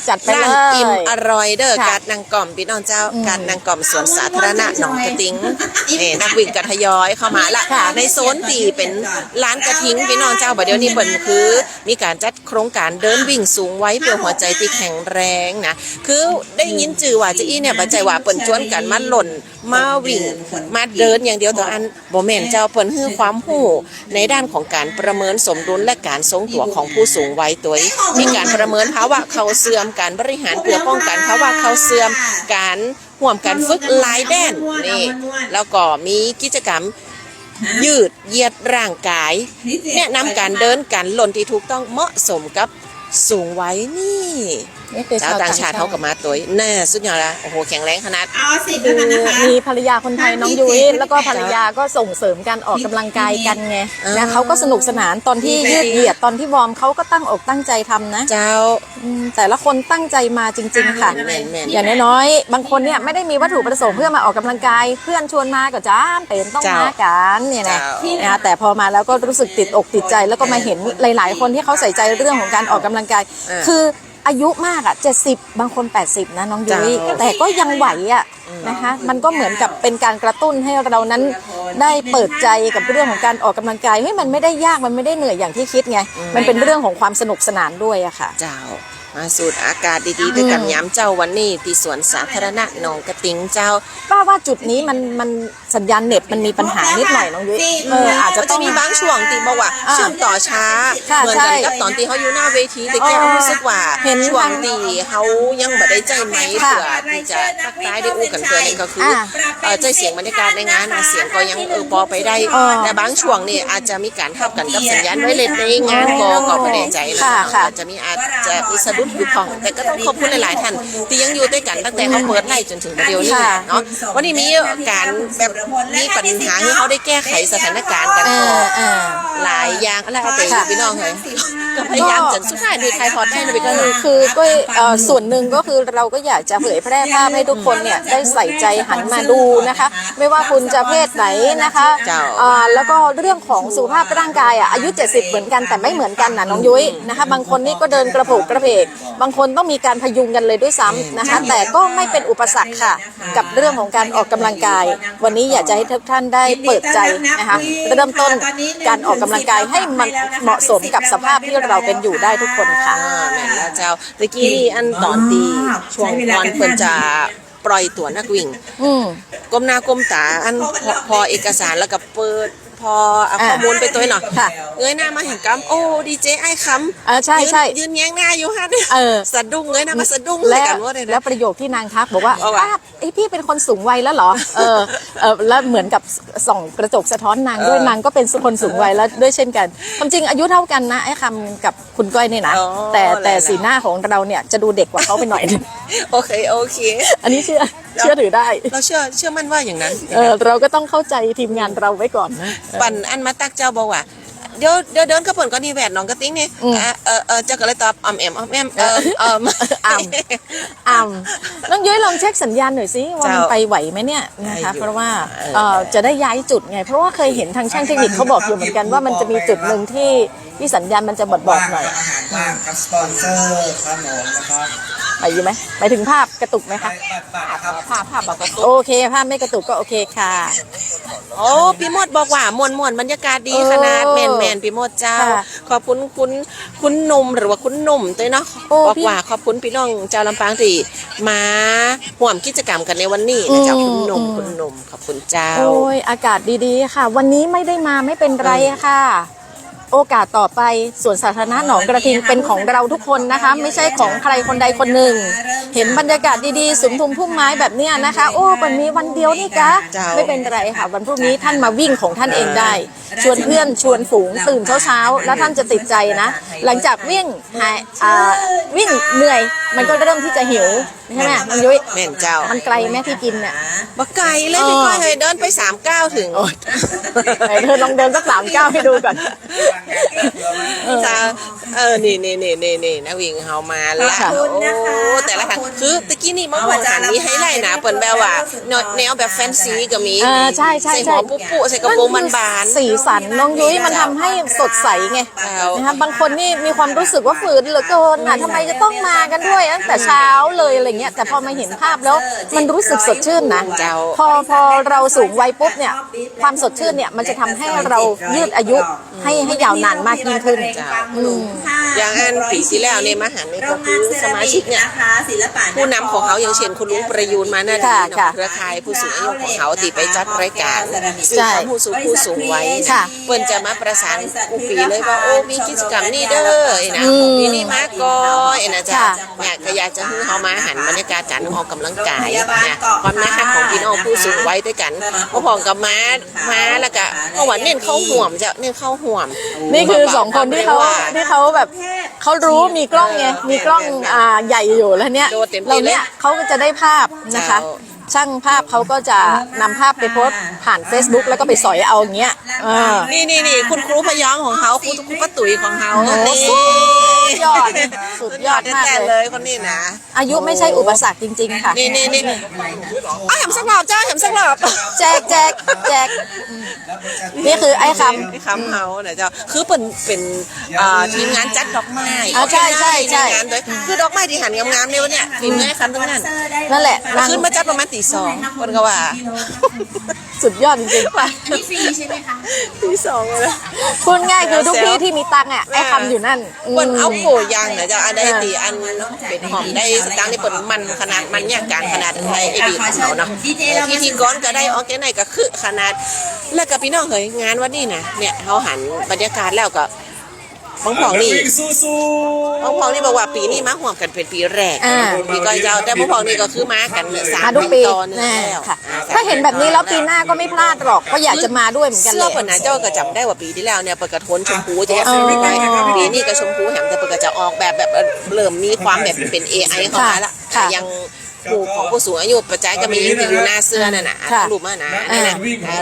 [SPEAKER 6] จัดไป
[SPEAKER 4] ร้า
[SPEAKER 6] เล
[SPEAKER 4] นอิ่ม
[SPEAKER 6] ย
[SPEAKER 4] อร่อยเด้อ
[SPEAKER 6] ค่ะ
[SPEAKER 4] การนางกล่อมพี่น้องเจ้าการนางกล่อมสวนสาธารณะหนองกระติ้งนักวิ่งกระทยอยเข้ามาละ
[SPEAKER 6] ค่ะ
[SPEAKER 4] ในโซนตีเป็นร้านกระทิ้งพี่น้องเจ้าบัดเดี๋ยวนี้เปิ่นคือมีการจัดโครงการเดินวิ่งสูงไว้เพื่อหัวใจที่แข็งแรงนะคือได้ยินจื่อว่าจะอี้เนี่ยบัดใจว่าเปิ่นชวนกันมาหล่นมาวิ่งมาเดินอย่างเดียวต่ออันบ่แม่นเจ้าเปิ่นให้ความรู้ในด้านของการประเมินสมดุลและการทรงตัวของผู้สูงวัยตัวมีการประเมินภาวะเข่าเสื่อมการบริหารเพื่อป้องกันภาวะเข่าเสื่อมการ ร่วมกันฝึกหลายแดนนี่แล้วก็มีกิจกรรมยืดเหยียดร่างกายแนะนำการเดินการหล่นที่ถูกต้องเหมาะสมกับสูงวัยนี่ชาวต่างชาติเขากับมาตัวแน่สุดยอดละโอ้โหแข็งแรงขนาด
[SPEAKER 2] เอา10แล้วกันนะคะ
[SPEAKER 6] มีภรรยาคนไทยน้องยุ้ยแล้วก็ภรรยาก็ส่งเสริมการออกกำลังกายกันไงนะเขาก็สนุกสนานตอนที่ยืดเหยียดตอนที่วอร์มเขาก็ตั้งอกตั้งใจทำนะ
[SPEAKER 4] เจ้า
[SPEAKER 6] แต่ละคนตั้งใจมาจริงๆค่ะ
[SPEAKER 4] แม่นๆ
[SPEAKER 6] อย่างน้อยๆบางคนเนี่ยไม่ได้มีวัตถุประสงค์เพื่อมาออกกำลังกายเพื่อนชวนมาก็จ้าเป็นต้องมากันเนี่ยนะนะแต่พอมาแล้วก็รู้สึกติดอกติดใจแล้วก็มาเห็นหลายๆ คนที่เขาใส่ใจเรื่องของการออกกำลังกายคืออายุมากอ่ะ70บางคน80นะน้องยุ้ยแต่ก็ยังไหวอ่ะนะคะมันก็เหมือนกับเป็นการกระตุ้นให้เรานั้นได้เปิดใจกับเรื่องของการออกกำลังกายเฮ้ยมันไม่ได้ยากมันไม่ได้เหนื่อยอย่างที่คิดไงมันเป็นเรื่องของความสนุกสนานด้วยอะค่ะ
[SPEAKER 4] เจ้ามาสูดอากาศดีๆด้วยกันย้ำเจ้าวันนี้ที่สวนสาธารณะหนองกระติงเจ้า
[SPEAKER 6] ป้าว่าจุดนี้มันสัญญาณเน็ตมันมีปัญหานิดหน่อยน้องยุ้ยอาจจะ
[SPEAKER 4] จะ
[SPEAKER 6] ต้อง
[SPEAKER 4] มีบางช่วงที่บอกว่าเชื่อมต่อช้า
[SPEAKER 6] ค่ะ
[SPEAKER 4] เหมือน
[SPEAKER 6] ใช่
[SPEAKER 4] กันกับตอนที่เขาอยู่หน้าเวทีแต่แกรู้สึกว่า
[SPEAKER 6] เห็น
[SPEAKER 4] ช่วงที่เขายังไม่ได้ใจไหม
[SPEAKER 6] ค่ะ
[SPEAKER 4] เผื่อที่จะทักทายได้อู้กันเพื่อนก็คือใจเสียงบรรยากาศในงานเสียงก็ยังพอไปได้แต่บางช่วงนี่อาจจะมีการทับกันกับสัญญาณไวเลสในงานก็ไม่แน่ใจเลยอาจจะมีสะดุดอยู่พองแต่ก็ต้องขอบคุณหลายๆท่านที่ยังอยู่ด้วยกันตั้งแต่เขาเปิดไล่จนถึงเดียวนี้เนาะวันนี้มีการแบบมีปัญหาที่เขาได้แก้ไขสถานการณ์กันหลายอย่างอะไรเอาไปพี่น้องเลยก็พยายามจนสุดท้ายนี่ใครพอได้นะพี่ก็
[SPEAKER 6] คือก็ส่วนหนึ่งก็คือเราก็อยากจะเผยแพร่ภาพให้ทุกคนเนี่ยได้ใส่ใจหันมาดูนะคะไม่ว่าคุณจะเพศไหนนะคะแล้วก็เรื่องของสุขภาพร่างกายอายุ70เหมือนกันแต่ไม่เหมือนกันนะน้องยุ้ยนะคะบางคนนี่ก็เดินกระโผกกระเพกบางคนต้องมีการพยุงกันเลยด้วยซ้ำนะคะแต่ก็ไม่เป็นอุปสรรคค่ะกับเรื่องของการออกกำลังกายวันนี้อยากจะให้ทุกท่านได้เปิดใจนะคะเริ่มต้นการออกกำลังกายให้มันเหมาะสมกับสภาพที่เราเป็นอยู่ได้ทุกคนค่ะ
[SPEAKER 4] แม่นแล้วเจ้าตะกี้นี่อันตอนตีช่วงตอนเพิ่นจะปล่อยตัวนักวิ่งก้มหน้าก้มตาอันพอเอกสารแล้วก็เปิดพอเอาข้อมูลไปตัวหน่อยเงยหน้ามาเห็นกำโอ้ดีเจไอ้คำ
[SPEAKER 6] ใช่ใช่
[SPEAKER 4] ยืนแย้งหน้าอยู่ฮะสะดุ้งเงยหน้ามาสะดุ้ง
[SPEAKER 6] แล้วประโยคที่นางทักบอกว่าป้าพี่เป็นคนสูงวัยแล้วเหรอแล้วเหมือนกับส่องกระจกสะท้อนนางด้วยนางก็เป็นคนสูงวัยแล้วด้วยเช่นกันความจริงอายุเท่ากันนะไอ้คำกับคุณก้อยนี่นะแต่สีหน้าของเราเนี่ยจะดูเด็กกว่าเขาไปหน่อย
[SPEAKER 4] โอเค
[SPEAKER 6] อันนี้เชื่อถือได้
[SPEAKER 4] เราเชื่อมั่นว่าอย่างนั้น
[SPEAKER 6] เราก็ต้องเข้าใจทีมงานเราไว้ก่อนนะ
[SPEAKER 4] ปั่นอันมาตักเจ้าบอกว่าเดี๋ยวเดินก็เปิดก็นี่แหวนน้องกระติ้งนี่เจ้าก็เลยตอบแอม
[SPEAKER 6] น้องยุ้ยลองเช็คสัญญาณหน่อยสิว่ามันไปไหวไหมเนี่ยนะคะเพราะว่าจะได้ย้ายจุดไงเพราะว่าเคยเห็นทางช่างเทคนิคเขาบอกอยู่เหมือนกันว่ามันจะมีจุดหนึ่งที่สัญญาณมันจะบอดหน่อย
[SPEAKER 3] กับสปอนเซอร์ขนมนะครับ
[SPEAKER 6] ไปอยู่ไหมไปถึงภาพกระตุกไหมคะภาพบอกกระตุกโอเคภาพไม่กระตุกก็โอเคค่ะ
[SPEAKER 4] โอ้พี่มดบอกว่ามวนบรรยากาศดีขนาดแมนพี่มดเจ้าขอบคุณคุณหนุ่มหรือว่าคุณหนุ่มด้วยเนาะบอกว่าขอบคุณพี่น้องเจ้าลำปางที่มาร่วมกิจกรรมกันในวันนี้นะเจ้าคุณหนุ่มขอบคุณเจ้า
[SPEAKER 6] โอ้ยอากาศดีๆค่ะวันนี้ไม่ได้มาไม่เป็นไรค่ะโอกาสต่อไปสวนสาธารณะหนองกระทิงเป็นของเราทุกคนนะคะไม่ใช่ของใครคนใดคนหนึ่งเห็นบรรยากาศดีๆสุมทุมพุ่มไม้แบบนี้นะคะโอ้วันนี้วันเดียวนี่กะไม่เป็นไรค่ะวันพรุ่งนี้ท่านมาวิ่งของท่านเองได้ชวนเพื่อนชวนฝูงตื่นเช้าแล้วท่านจะติดใจนะหลังจากวิ่งเหนื่อยมันก็เริ่มที่จะหิวใช่ไหมน้องยุ้ย
[SPEAKER 4] แม่นเจ้า
[SPEAKER 6] มันไกลแม่ที่กินเนี่ย
[SPEAKER 4] บ่ไกลเลยพี่ก้อยเดินไป3 ก้าวถึง
[SPEAKER 6] เธอลองเดินสัก3 ก้าวให้ดูก่อน
[SPEAKER 4] จ้านี่นักวิ่งเฮามาละโอ้แต่ละครั้งคือตะกี้นี่มะม่วงหันมีไฮไลท์นะเปิ้นแบบว่าแนวแบบแฟนซีก็มี
[SPEAKER 6] ใช่
[SPEAKER 4] ใส่หัวปุ๊ใส่กระโปรงบาน
[SPEAKER 6] สีสันน้องยุ้ยมันทำให้สดใสไงนะคะบางคนนี่มีความรู้สึกว่าฝืนเหลือเกินทำไมจะต้องมากันด้วยตั้งแต่เช้าเลยอะไรเงี้ยแต่พอมาเห็นภาพแล้วมันรู้สึกสดชื่นนะพอเราสูงวัยปุ๊บเนี่ยความสดชื่นเนี่ยมันจะทำให้เรายืดอายุให้ยาวนานมากยิ่งขึ้น
[SPEAKER 4] อย่างอันปีที่แล้วเนี่ยมหันต์นี่ก็คือสมาชิกเนี่ยผู้นำของเขาอย่างเช่นคุณลุงประยูนมานาดีเครือข่ายผู้สูงอายุของเขาที่ไปจัดรายการซึ่งผู้สูงวัยเพิ่นจะมาประสานอุปีเลยว่าโอ้มีกิจกรรมนี่เด้อนะปีนี้มาก่อนนะจ๊ะอยากจะให้เขามาหันม บรรยากาศการออกกำลังกายนะความน่ารักของพี่น้องผู้สูงวัยด้วยกันพ่อพองกับม้าแล้วก็ก็ว่าเน้นเข้าห่วมเน้นเข้าห่วม
[SPEAKER 6] นี่คือสองคนที่เขาแบบเขารู้มีกล้องไงมีกล้องใหญ่อยู่แล้วเนี่ยเราเนี่ยเขาก็จะได้ภาพนะคะ ช่างภาพเขาก็จะนำภาพไปโพสต์ผ่าน Facebook แล้วก็ไปสอยเอาอย่างเงี้ย
[SPEAKER 4] นี่คุณครูพยองของเขาครูป้าตุ๋ยของเขานี่
[SPEAKER 6] สุดยอดมาก
[SPEAKER 4] เลยคนนี้นะ
[SPEAKER 6] อายุไม่ใช่อุปสรรคจริงๆค่ะ
[SPEAKER 4] นี่เอาแหมสักรอบจ้าแหมสักรอบ
[SPEAKER 6] แจกนี่คือไอ้ค
[SPEAKER 4] ำเขาเนี่ยเจ้าคือเป็นทีมงานจัดดอกไม้
[SPEAKER 6] ใช่
[SPEAKER 4] งานด้วยคือดอกไม้ที่หันงามๆเนี่ยวันเนี้ยทีมงานคำทั้งนั้น
[SPEAKER 6] นั่นแหละ
[SPEAKER 4] ขึ้นมาจัดประมาณตี 2คนก็ว่า
[SPEAKER 6] สุดยอดจริงๆ
[SPEAKER 7] นี่ฟรีใช่ไหมคะ
[SPEAKER 4] ตี 2เลย
[SPEAKER 6] พูดง่ายคือทุกที่ที่มีตังค์ไอ้คำอยู่นั่น
[SPEAKER 4] คนเอาโกยังเนี่ยเจ้าอันใดตีอันเป็นหอมได้สตางค์ในเปิดมันขนาดมันเนี่ยการขนาดไอ้บีของเขาเนาะที่ก้อนก็ได้ออกแค่ไหนก็คือขนาดแล้วกับพี่น้องเฮ้ยงานวันนี้นะเนี่ยเขาหันบรรยากาศแล้วก็ของนี่บอกว่าปีนี้มาห่วมกันเป็นปีแรกปีก่อนเจ้าแต่ของนี่ก็คือมากัน3 ปีตอนแล้ว
[SPEAKER 6] ค่ะถ้าเห็นแบบนี้แล้วปีหน้าก็ไม่พลาดหรอกก็อยากจะมาด้วยเหมือนกันเลย
[SPEAKER 4] เสื้อปนนะเจ้าก็จำได้ว่าปีที่แล้วเนี่ยเปิดกระทนชมพูจะปีนี้ก็ชมพูแหมแต่เปิดก็จะออกแบบเริ่มมีความแบบเป็น AI เข้ามาละยังผู้ของผู้สูงอายุประจายก็มีอยู่หน้าเสื้อนั่นน่ะรูปมานะนั่นน่ะ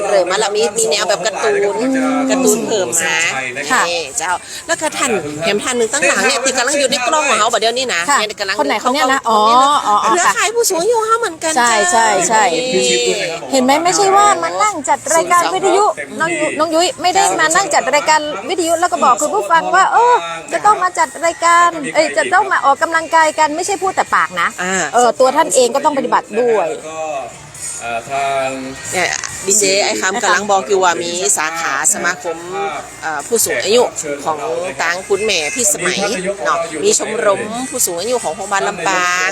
[SPEAKER 4] เริ่มมาแล้วมีแนวแบบการ์ตูนเพิ่มมาเจ้าแล้วก็ท่านแถมท่านหนึ่งตั้งหลังเนี่ยที่กำลังอยู่ในกล้องของเขาแบบเดี๋ยวนี้นะ
[SPEAKER 6] กำลังคนไหนเขาเนี่ยนะ
[SPEAKER 4] เครือข่ายผู้สูงอายุเขาเหมือนกัน
[SPEAKER 6] ใช่เห็นไหมไม่ใช่ว่ามานั่งจัดรายการวิทยุน้องยุ้ยไม่ได้มานั่งจัดรายการวิทยุแล้วก็บอกคุณผู้ฟังว่าจะต้องมาจัดรายการจะต้องมาออกกำลังกายกันไม่ใช่พูดแต่ปากนะตัวท่านเองก็ต้องปฏิบัติด้วย
[SPEAKER 4] เนี่ยดีเจไอ้คำกำลังบอกอยู่ว่ามีสาขาสมาคมผู้สูงอายุของต่างคุณแม่พี่สมัยเนาะมีชมรมผู้สูงอายุของโรงพยาบาลลำปาง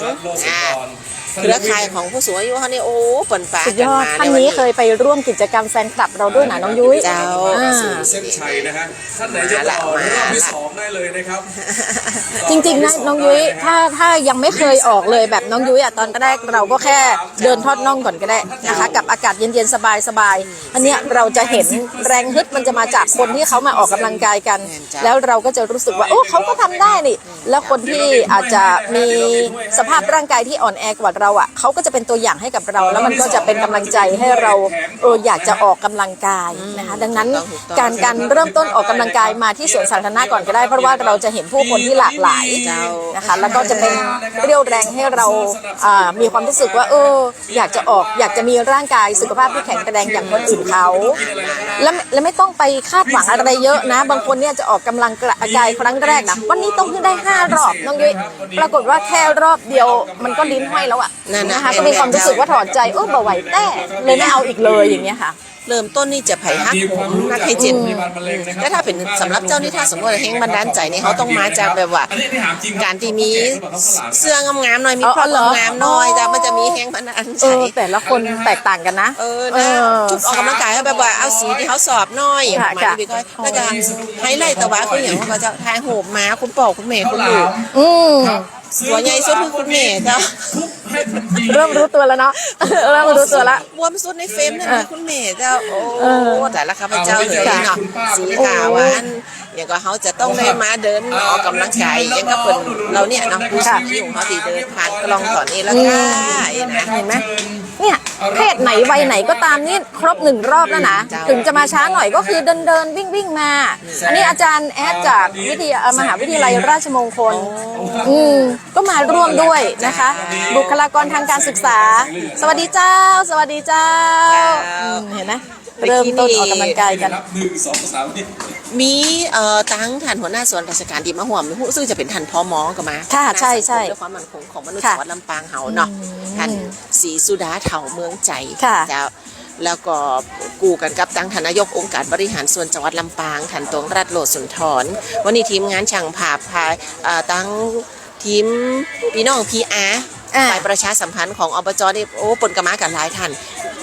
[SPEAKER 4] เครือข่ายของผู้สูงอายุเขาเนี่ยโอ้เปิ่นป่า
[SPEAKER 6] สุดยอดท่านนี้เคยไปร่วมกิจกรรมแฟนคลับเราด้วยนะน้องยุ้ย
[SPEAKER 4] เจ้า
[SPEAKER 1] เส้นชัยนะฮะท่านไหนจะต่อรอบที่2ได้เลยนะครับ
[SPEAKER 6] จริงๆนะน้องยุ้ยถ้ายังไม่เคยออกเลยแบบน้องยุ้ยตอนแรกเราก็แค่เดินทอดน่องก่อนก็ได้นะคะกับอากาศเย็นๆสบายๆอันเนี้ยเราจะเห็นแรงฮึดมันจะมาจากคนที่เขามาออกกำลังกายกันแล้วเราก็จะรู้สึกว่าเขาก็ทำได้นี่แล้วคนที่อาจจะมีสภาพร่างกายที่อ่อนแอกว่าเราเขาก็จะเป็นตัวอย่างให้กับเราแล้วมันก็จะเป็นกำลังใจให้เราอยากจะออกกำลังกายนะคะดังนั้นการเริ่มต้นออกกำลังกายมาที่สวนสาธารณะก่อนก็ได้เพราะว่าเราจะเห็นผู้คนที่หลากหลายนะคะแล้วก็จะเป็นเรี่ยวแรงให้เรามีความรู้สึกว่าอยากจะออกอยากจะมีร่างกายสุขภาพที่แข็งแรงอย่างคนอื่นเขาและไม่ต้องไปคาดหวังอะไรเยอะนะบางคนเนี่ยจะออกกำลังกายครั้งแรกนะวันนี้ต้องขึ้นได้5 รอบน้องยุ้ยปรากฏว่าแค่รอบเดียวมันก็ลิ้นห้อยแล้วนะคะก็มีความรู้สึกว่าถอดใจเบาไหวแต่เลยไม่เอาอีกเลยอย่างเงี้ยค่ะ
[SPEAKER 4] เริ่มต้นนี่จะไผ่ฮักนักให้จิตแต่ถ้าเป็นสำหรับเจ้านี่ถ้าสมมติว่าแห่งบันดาลใจนี่เขาต้องมาจากแบบว่าการที่มีเสื้องามๆหน่อยมีพร็อพงามๆหน่อยแต่มันจะมีแห่งบันดาลใจ
[SPEAKER 6] แต่ละคนแตกต่างกันนะ
[SPEAKER 4] ชุดออกกำลังกายเขาแบบว่าเอาสีที่เขาสอบหน่อยมาดีก็แล้วก็ไฮไลท์แต่ว่าคืออย่างว่าเขาจะทายโหบมาคุณพ่อคุณแม่คุณลูกตัวใหญ่สุดคือคุณแม่เจ้า
[SPEAKER 6] เริ่มรู้ตัวแล้วเนาะเริ่มรู้ตัวแล้ว
[SPEAKER 4] วมสุดในเฟรมนั่นคือคุณแม่เจ้าโอ้แต่ละข้าพเจ้าเลยเนาะสีขาวอันอย่างก็เขาจะต้องได้มาเดินออกกำลังกายอย่างก็เป็นเราเนี่ยเนาะผู้สูงอายุเขาที่เดินผ่านกล้องตอนนี้แล้วก็นะ
[SPEAKER 6] เห็นไหมเนี่ยเพศไหนวัยไหนก็ตามนี่ครบ1 รอบแล้วนะถึงจะมาช้าหน่อยก็คือเดินวิ่งมาอันนี้อาจารย์แอดจากมหาวิทยาลัยราชมงคลก็มาร่วมด้วยนะคะบุคลากรทางการศึกษาสวัสดีเจ้าสวัสดีเจ้าเห็นไหมเริ่มต้นออกกำลังกายกัน
[SPEAKER 4] มีตั้งท่านหัวหน้าส่วนราชการที่มาห่วมรู้สึกจะเป็นท่านพม.ก็มา
[SPEAKER 6] ค่ะใช่เ
[SPEAKER 4] พื่อความมั่นคงของมนุษย์จังหวัดลำปางเฮาเนาะท่านศรีสุดาเถาเมืองใจจะแล้วก็กูกันกับตั้งท่านนายกองค์การบริหารส่วนจังหวัดลำปางท่านตวงรัตน์โลดสุนทรวันนี้ทีมงานช่างภาพพาตั้งทีมพี่น้องพีอาร์ฝ่ายประชาสัมพันธ์ของอบจนี่ปนกระมากับหลายท่าน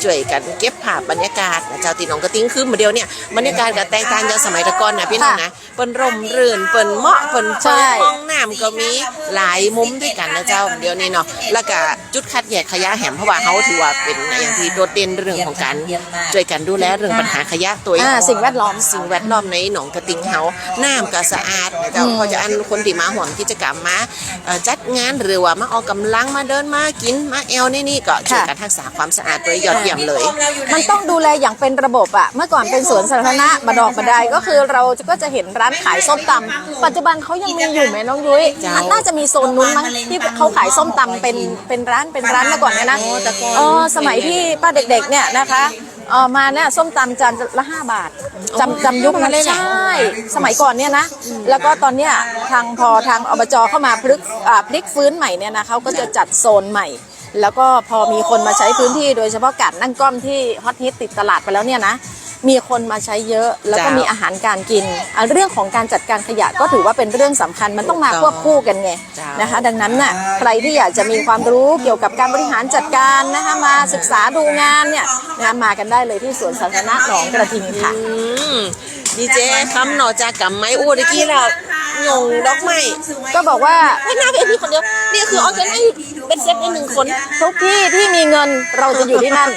[SPEAKER 4] ช่วยกันเก็บภาพบรรยากาศนะเจ้าตีน้องกระติ้งคือเดียวเนี่ยบรรยากาศกับแตกต่างจากสมัยตะก่อนนะพี่น้องนะเปิ้นร่มรื่นเปิ้นเหมาะเปิ้นเปิดห้องน้ำก็มีหลายมุมด้วยกันนะเจ้าเดี๋ยวนี้เนาะแล้วก็จุดคัดแยกขยะแหมเพราะว่าเขาถือว่าเป็นอย่างที่โดดเด่นเรื่องของการช่วยกันดูแลเรื่องปัญหาขยะตัว
[SPEAKER 6] สิ่งแวดล้อม
[SPEAKER 4] ในหนองกระติงเฮาน้ำก็สะอาดนะเจ้าเขาจะอันคนที่มาห่วงกิจกรรมมาจัดงานหรือว่ามาออกกำลังมาเดินมากินมาแอลนี่ก็ช่วยกันรักษาความสะอาดโดยยอดเยี่ยมเลย
[SPEAKER 6] มันต้องดูแลอย่างเป็นระบบอะเมื่อก่อนเป็นสวนสาธารณะบัดใดก็คือเราก็จะเห็นร้านขายส้มตำปัจจุบันเขายังมีอยู่ไหมน้องยุ้ยน่าจะมีโซนนู้นมั้งที่เขาขายส้มตำเป็นร้านเมื่อก่อนเนี่ยนะสมัยที่ป้าเด็กๆเนี่ยนะคะมาเนี่ยส้มตำจานละ5 บาทจำยุคนั้นเลยใช่สมัยก่อนเนี่ยนะแล้วก็ตอนเนี้ยพอทางอบจเข้ามาพลิกฟื้นใหม่เนี่ยนะเขาก็จะจัดโซนใหม่แล้วก็พอมีคนมาใช้พื้นที่โดยเฉพาะการนั่งก้อมที่ฮอตฮิตติดตลาดไปแล้วเนี่ยนะมีคนมาใช้เยอะแล้วก็มีอาหารการกินเรื่องของการจัดการขยะก็ถือว่าเป็นเรื่องสำคัญมันต้องมาควบคู่กันไงนะคะดังนั้นน่ะใครที่อยากจะมีความรู้เกี่ยวกับการบริหารจัดการนะคะมาศึกษาดูงานเนี่ยนะมากันได้เลยที่สวนสาธารณะหนองกระทิงค่ะ
[SPEAKER 4] ดีเจคำหน่อจากกับไม้อู้ตะกี้เราหยงดอกไม้
[SPEAKER 6] ก็บอกว่า
[SPEAKER 4] ให้หน้าเป็นพี่คนเดียวนี่คือออร์แกไนซ์เป็นเซตใน1 คน
[SPEAKER 6] ทุกที่ที่มีเงินเราจะอยู่ที่นั่น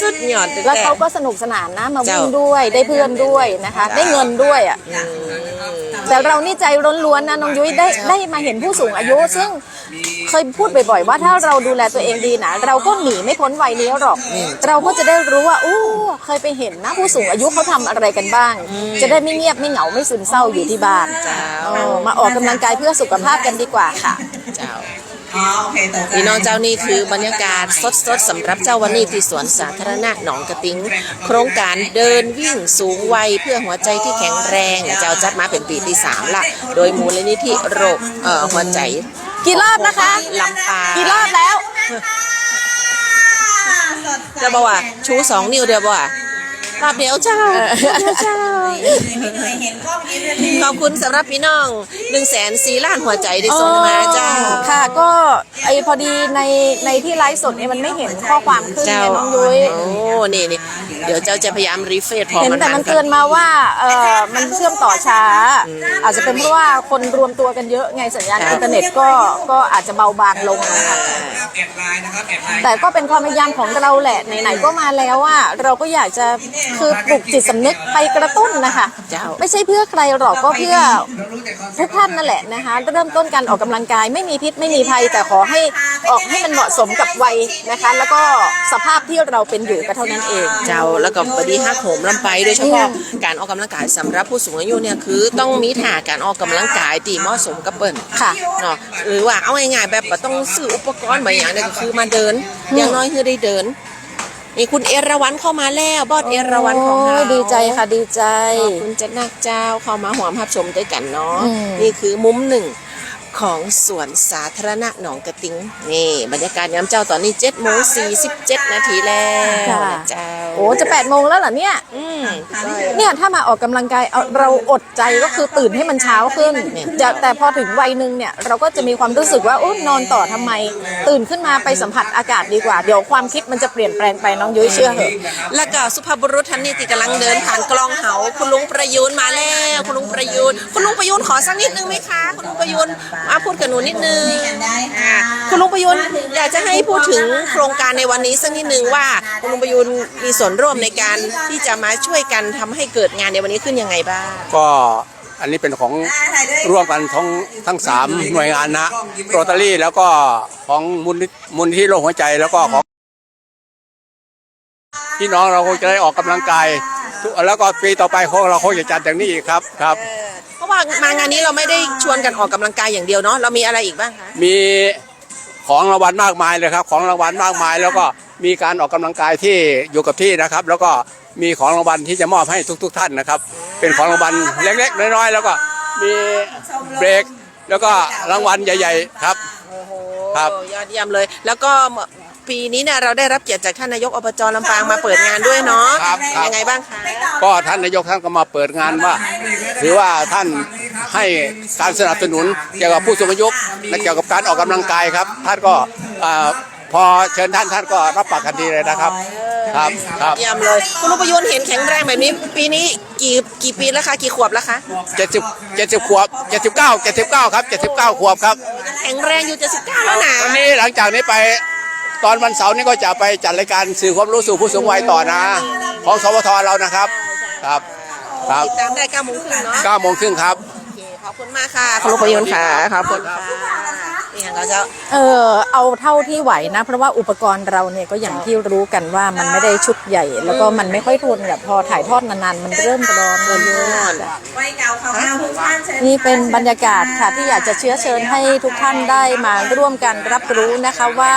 [SPEAKER 4] สุดยอด
[SPEAKER 6] แล้วเขาก็สนุกสนานนะมาวิ่งด้วยได้เพื่อนด้วยนะคะได้เงินด้วยอ่ะแต่เรานี่ใจล้วนๆนะน้องยุ้ยได้มาเห็นผู้สูงอายุซึ่งเคยพูดบ่อยๆว่าถ้าเราดูแลตัวเองดีนะเราก็หนีไม่พ้นวัยนี้หรอกเราก็จะได้รู้ว่าเคยไปเห็นนะผู้สูงอายุเขาทำอะไรกันบ้างจะได้ไม่เงียบไม่เหงาไม่ซึมเศร้าอยู่ที่บ้านมาออกกำลังกายเพื่อสุขภาพกันดีกว่าค่ะ
[SPEAKER 4] พี่น้องเจ้านี่คือบรรยากาศสดๆสำหรับเจ้าวันนี้ที่สวนสาธารณะหนองกระติ้งโครงการเดินวิ่งสูงวัยเพื่อหัวใจที่แข็งแรงเจ้าจัดมาเป็นปีที่3ละโดยมูลนิธิโรคหัวใจ
[SPEAKER 6] กี่รอบนะคะ
[SPEAKER 4] ลำปาง
[SPEAKER 6] กี่รอบแล้ว
[SPEAKER 4] จะบอกว่าชู2 นิ้วเดียวบอกว่าภาพเดียวเจ้าขอบคุณสำหรับพี่น้อง104,000,000หัวใจที่ส่งมาเจ้า
[SPEAKER 6] ค่ะก็พอดีในที่ไลฟ์สดเนี่ยมันไม่เห็นข้อความขึ้นไงน้องยุ้ย
[SPEAKER 4] นี่เดี๋ยวเจ้าจะพยายามรีเฟรชพอ
[SPEAKER 6] เห็นแต่มันเตือนมาว่ามันเชื่อมต่อช้าอาจจะเป็นเพราะว่าคนรวมตัวกันเยอะไงสัญญาณอินเทอร์เน็ตก็อาจจะเบาบางลงนะคะแต่ก็เป็นความพยายามของเราแหละไหนๆก็มาแล้วว่าเราก็อยากจะคือปลุกจิตสำนึกไปกระตุ้นนะคะไม่ใช่เพื่อใครหรอกก็เพื่อทุกท่านนั่นแหละนะคะเริ่มต้นการออกกำลังกายไม่มีพิษไม่มีภัยแต่ขอให้ออกให้มันเหมาะสมกับวัยนะคะแล้วก็สภาพที่เราเป็นอยู่ก็เท่านั้นเอง
[SPEAKER 4] เจ้าแล้วก็บดีฮักโหมลำไปโดยเฉพาะการออกกำลังกายสำหรับผู้สูงอายุเนี่ยคือต้องมีท่าการออกกำลังกายที่เหมาะสมกับเปิ้น
[SPEAKER 6] ค่ะ
[SPEAKER 4] เนาะหรือว่าเอาง่ายๆแบบต้องซื้ออุปกรณ์บางอย่างเนี่ยก็คือมาเดินอย่างน้อยคือได้เดินนี่คุณเอราวัณเข้ามาแล้วบอสเอราวัณของเรา
[SPEAKER 6] ดีใจค่ะดีใจ
[SPEAKER 4] คุณจะนักเจ้าเข้ามาหัวภาพชมด้วยกันเนาะนี่คือมุม1ของสวนสาธารณะหนองกระติ้งนี่บรรยากาศยามเจ้าตอนนี้7:47 นาทีแล้วเจ้า
[SPEAKER 6] จะ8 โมงแล้วเหรอเนี่ยเนี่ยถ้ามาออกกำลังกายเราอดใจก็คือตื่นให้มันเช้าขึ้นแต่พอถึงวัยนึงเนี่ยเราก็จะมีความรู้สึกว่านอนต่อทำไมตื่นขึ้นมาไปสัมผัสอากาศดีกว่าเดี๋ยวความคิดมันจะเปลี่ยนแปลงไปน้องยุ้ยเชื่อเหอะ
[SPEAKER 4] แล้วก็สุภาพบุรุษท่านนี้ที่กำลังเดินผ่านกลองเหาคุณลุงประยูนมาแล้วคุณลุงประยูนขอสักนิดนึงไหมคะคุณลุงประยูนมาพูดกับหนูนิดนึงคุณลุงประยุนอยากจะให้พูดถึงโครงการในวันนี้สักนิดนึงว่าคุณลุงประยุนมีส่วนร่วมในการที่จะมาช่วยกันทำให้เกิดงานในวันนี้ขึ้นยังไงบ้าง
[SPEAKER 8] ก็อันนี้เป็นของร่วมกันทั้ง3 หน่วยงานนะโรตารี่แล้วก็ของมูลนิธิโรคหัวใจแล้วก็ของพี่น้องเราคงจะได้ออกกำลังกายแล้วก็ปีต่อไปเราคงจะจัดอย่างนี้อีกครับ
[SPEAKER 4] เพราะว่ามางานนี้เราไม่ได้ชวนกันออกกำลังกายอย่างเดียวเนาะเรามีอะไรอีกบ้างคะ
[SPEAKER 8] มีของรางวัลมากมายเลยครับของรางวัลมากมายแล้วก็มีการออกกำลังกายที่อยู่กับที่นะครับแล้วก็มีของรางวัลที่จะมอบให้ทุกท่านนะครับเป็นของรางวัลเล็กๆน้อยๆแล้วก็มีเบรกแล้วก็รางวัลใหญ่ๆครับ
[SPEAKER 4] ครับยอดเยี่ยมเลยแล้วก็ปีนี้เนี่ยเราได้รับเกียรติจากท่านนายกอบจลำปางมาเปิดงานด้วยเนาะยังไงบ้างคะ
[SPEAKER 8] ก็ท่านนายกท่านก็มาเปิดงานว่าถือว่าท่านให้การสนับสนุนเกี่ยวกับผู้สูงอายุและเกี่ยวกับการออกกำลังกายครับท่านก็ พอเชิญท่านก็รับปากกันดีเลยนะครับครับ
[SPEAKER 4] เยี่ยมเลยคุณลุงประยุนเห็นแข็งแรงแบบนี้ปีนี้กี่ปีแล้วคะกี่ขวบแล้วคะ
[SPEAKER 8] 70 ขวบ 79 ครับ 79 ขวบครับ
[SPEAKER 4] แข็งแรงอยู่79แล้วนะ
[SPEAKER 8] วันนี้หลังจากนี้ไปตอนวันเสาร์นี้ก็จะไปจัดรายการสื่อความรู้สู่ผู้สูงวัยต่อนะ ของสวทเรานะครับครับครับ
[SPEAKER 4] ติดตามได้9 โมงครึ่งเนาะ
[SPEAKER 8] 9 โมงครึ่งครับ
[SPEAKER 4] โอเคขอบคุณมากค่ะคุณลุงประยุนค่ะขอบคุณค่ะนี่เราจะ
[SPEAKER 6] เอาเท่าที่ไหวนะ เพราะว่าอุปกรณ์เราเนี่ยก็อย่างที่รู้กันว่ามันไม่ได้ชุดใหญ่ แล้วก็มันไม่ค่อยทนแบบพอถ่ายทอดนานๆมันเริ่มร้อนเยอะ
[SPEAKER 2] ไว้เก่าของเราทุกท่านเชิญ
[SPEAKER 6] นี่เป็นบรรยากาศค่ะที่อยากจะเชื้อเชิญให้ทุกท่านได้มาร่วมกันรับรู้นะคะว่า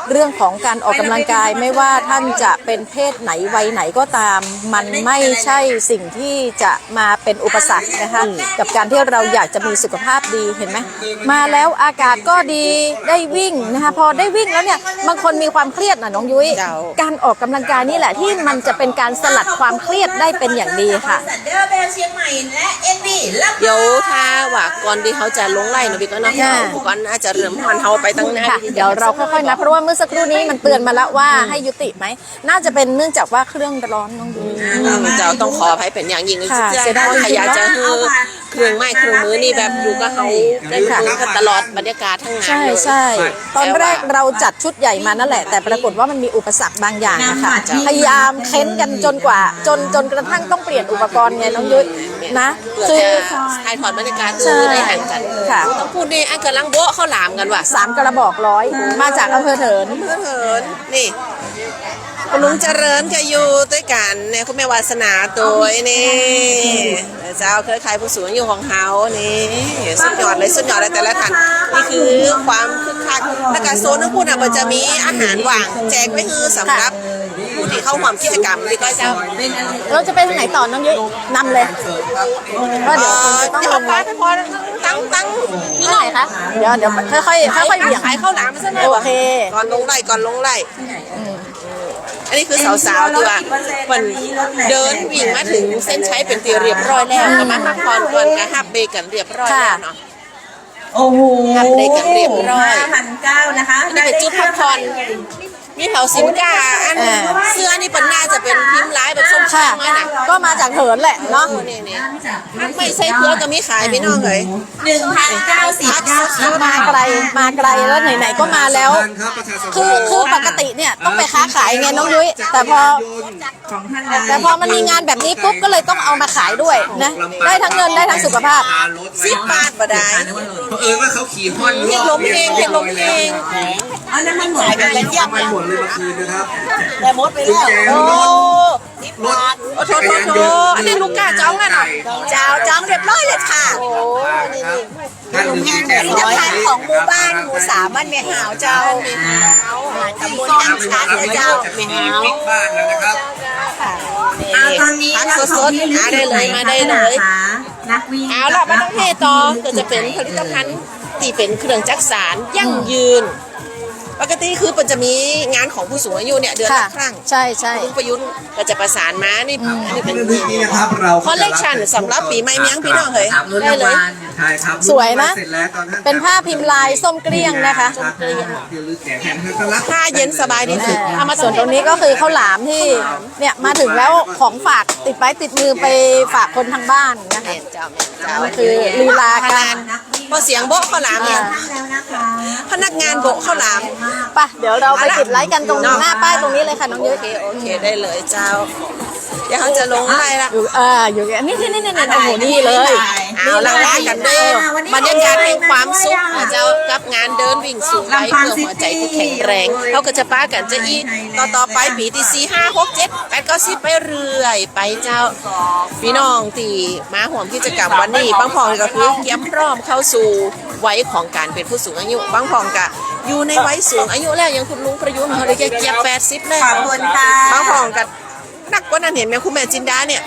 [SPEAKER 6] เรื่องของการออกกำลังกายไม่ว่าท่านจะเป็นเพศไหนวัยไหนก็ตาม มันไม่ใช่สิ่งที่จะมาเป็นอุปสรรคนะคะกับการที่เราอยากจะมีสุขภาพดีเห็นไหมมาแล้วอากาศก็ดีได้วิ่งนะคะพอได้วิ่งแล้วเนี่ยบางคนมีความเครียดนะน้องยุ้ยการออกกำลังกายนี่แหละที่มันจะเป็นการสลัดความเครียดได้เป็นอย่างดีค่ะ
[SPEAKER 2] สันเดอร์เบลเชียงใหม่และเอ็นบีรับ
[SPEAKER 4] เดี๋ยวถ้าว่าก่อนที่เขาจะลงไล่นะพี่ก็เนาะ
[SPEAKER 6] ค่ะ
[SPEAKER 4] อุปกรณ์น่าจะเริ่มมันเขาไปตั้งนาน
[SPEAKER 6] ค่ะเดี๋ยวเราค่อยๆนะเพราะว่าเมื่อสักครู่นี้มันเตือนมาแล้วว่าให้ยุติไหมน่าจะเป็นเนื่องจากว่าเครื่องร้อนน้องยุ้ย
[SPEAKER 4] จะต้องขออภัยเป็นอย่างยิ่งเลย
[SPEAKER 6] ค่ะเสียดาย
[SPEAKER 4] ขยะจะคือเครื่องไม้เครื่องมือนี่แบบอยู่กับเขาได้ดูกันตลอดบรรยากาศทั้งงาน
[SPEAKER 6] ใช่
[SPEAKER 4] เลย
[SPEAKER 6] ใช่ตอนแรกเราจัดชุดใหญ่มานั่นแหละแต่ปรากฏว่ามันมีอุปสรรคบางอย่างนะคะพยายามเค้นกันจนกว่าจนกระทั่งต้องเปลี่ยนอุปกรณ์ไงน้องยุ้ยนะ
[SPEAKER 4] เพื่อ
[SPEAKER 6] คือ
[SPEAKER 4] จะถ่ายทอดบรรยากาศ
[SPEAKER 6] ใช่
[SPEAKER 4] คือได้ห่างกัน
[SPEAKER 6] ค่ะ
[SPEAKER 4] ต้องพูดนี่อันกำลังโบ๊ะข้าวหลามกันว่ะ
[SPEAKER 6] 3 กระบอกร้อยมาจากอำเภอเถิน
[SPEAKER 4] เพื่อนเหินนี่คุณลุงเจริญจะอยู่ด้วยกันเนี่ยคุณแม่วาสนาตัวนี่เจ้าเครือข่ายผู้สูงอายุของเฮานี่สุดยอดเลยสุดยอดเลยแต่ละท่านนี่คือความคึกคักและการโซนทั้งพูดอ่ะมันจะมีอาหารว่างแจกไว้คือสำหรับผู้ที่เข้าร่วมกิจกรรมนี่ก็เจ้า
[SPEAKER 6] เราจะไปทางไหนต่อน้องยุ้ยนำเลยก็เดี๋ยวคงจะต้อง
[SPEAKER 4] เดี๋ย
[SPEAKER 6] ล
[SPEAKER 4] ว
[SPEAKER 6] ง
[SPEAKER 4] ไปพอตั้ง
[SPEAKER 6] ที่ไหนคะเดี๋ยวค่อยๆเบี่ยง
[SPEAKER 4] ขายข้าวหลามมาซะหน่อย
[SPEAKER 6] โอ
[SPEAKER 4] ว่ะ
[SPEAKER 6] เค
[SPEAKER 4] ก่อนลงไล่อันนี้คือสาวๆที่ว่ามันเดินวิ่งมาถึงเส้นชัยเป็นตีเรียบร้อยแล้วก็มาพักผ่อนก่อนก็ฮับเบรกกันเรียบร้อยแล้วเนาะ
[SPEAKER 2] โอ้โห
[SPEAKER 4] ทำได้กันเรียบร้อย
[SPEAKER 2] 5,900นะคะ
[SPEAKER 4] อันนี้เป็นจุดพักผ่อนมีแถวสินกาอันเสื้อนี่เป็นน่าจะเป็นพิมพ์ลายแบบส้ม
[SPEAKER 6] ค่ะ
[SPEAKER 4] ข้างมาน่ะ
[SPEAKER 6] ก็มาจากเถินแหละเนาะ
[SPEAKER 4] นี่ถ้าไม่ใช่เพื่อก็มีขายพี่น้องเลย
[SPEAKER 2] 1,090
[SPEAKER 6] มาไกลแล้วไหนๆก็มาแล้ว คือปกติเนี่ยต้องไปค้าขายไงน้องยุ้ยแต่พอมันมีงานแบบนี้ปุ๊บก็เลยต้องเอามาขายด้วยนะได้ทั้งเงินได้ทั้งสุขภาพ
[SPEAKER 4] 10 บาทบ่ได้
[SPEAKER 3] เออว่าเขาขี่ฮอน
[SPEAKER 4] เพลงลมเพลง
[SPEAKER 2] อันนั้นมันหมดไปแล้ว
[SPEAKER 3] ไปหมดเลยเมื่อคืนนะครับ
[SPEAKER 4] แต่หมดไปแล้ว
[SPEAKER 3] โอ้
[SPEAKER 4] โอ้โทอันนี้ลูกกาจ้องกันเหรอจ้องเรียบร้อยเลยค่ะโอ้นี่
[SPEAKER 3] ท่านลืมชี้แจง
[SPEAKER 4] ผลิตภัณฑ์ของหมู่บ้านหมู่สามบ้านเมียหาวเจ้าตำบลน้ำชัดเลยเจ้าเมียหาว
[SPEAKER 3] บิ๊กบ้านแล้วนะครับ
[SPEAKER 2] ตอนนี้
[SPEAKER 4] พักสดๆหาได้เลยมาได้เลย
[SPEAKER 2] นักวิ่ง
[SPEAKER 4] เอาล่ะมาต้องเทต่อก็จะเป็นผลิตภัณฑ์ที่เป็นเครื่องจักสานยั่งยืน ปกติคือมันจะมีงานของผู้สูงอายุเนี่ยเดือน
[SPEAKER 6] ค่ะ
[SPEAKER 4] ละครั้ง
[SPEAKER 6] ใช่ใช่
[SPEAKER 4] ลุงประยุทธ์ก็จะประสานมานี่อันนี้เป็น
[SPEAKER 3] เรื่องนี้นะครับเรา
[SPEAKER 4] คอลเลกชันสำหรับปีใหม่เมียงพี่น้องเฮ้ยได้เลย
[SPEAKER 3] ใช่ครับ
[SPEAKER 6] สวยนะ
[SPEAKER 3] เสร็จแล้วตอนท่าน
[SPEAKER 6] เป็นผ้าพิมพ์ลายส้มเกลี้ยงนะคะ
[SPEAKER 3] เดี๋ยวลืมแกะแผ่นให้ก็รับ
[SPEAKER 4] ผ้าเย็นสบายที่สุดเอามา
[SPEAKER 6] ส่วนตรงนี้ก็คือข้าวหลามที่เนี่ยมาถึงแล้วของฝากติดไม้ติดมือไปฝากคนทางบ้านนะคะ
[SPEAKER 4] เจ้าเจ้า
[SPEAKER 6] มันคือลีลาการ
[SPEAKER 4] พอเสียงโบ๊ะข้าวหลามเนี่ย
[SPEAKER 2] แล้วนะคะ
[SPEAKER 4] พนักงานโบ๊ะข้าวหลาม
[SPEAKER 6] ไปเดี๋ยวเราไปติดไลค์กันตรงหน้าป้ายตรงนี้เลยค่ะน้องยุ้ย
[SPEAKER 4] โอเคได้เลยเจ้าเดี๋ยวเขาจะลงไปละ
[SPEAKER 6] อยู่นี่โอ้โหนี่เลย
[SPEAKER 4] เอาละว่ากันด้วยบรรยากาศแห่งความสุขนะเจ้ากับงานเดินวิ่งสูงไว้เพื่อหัวใจที่แข็งแรงเขาก็จะป้ากันจะอีต่อไปปีที่4 5 6 7 8 9 10ไปเรื่อยไปเจ้าพี่น้องที่มาห่วมกิจกรรมวันนี้บางพองก็คือเตรียมพร้อมเข้าสู่วัยของการเป็นผู้สูงอายุบางพองก็อยู่ในวัยสูงอายุแล้วอย่างคุณลุงประยุทธ์เขาเลยเกียบ80แล้ว
[SPEAKER 2] ขอบคุณค่ะ
[SPEAKER 4] บางพองก็หนักกว่านั้นเห็นไหมคุณแม่จินดาเนี่ย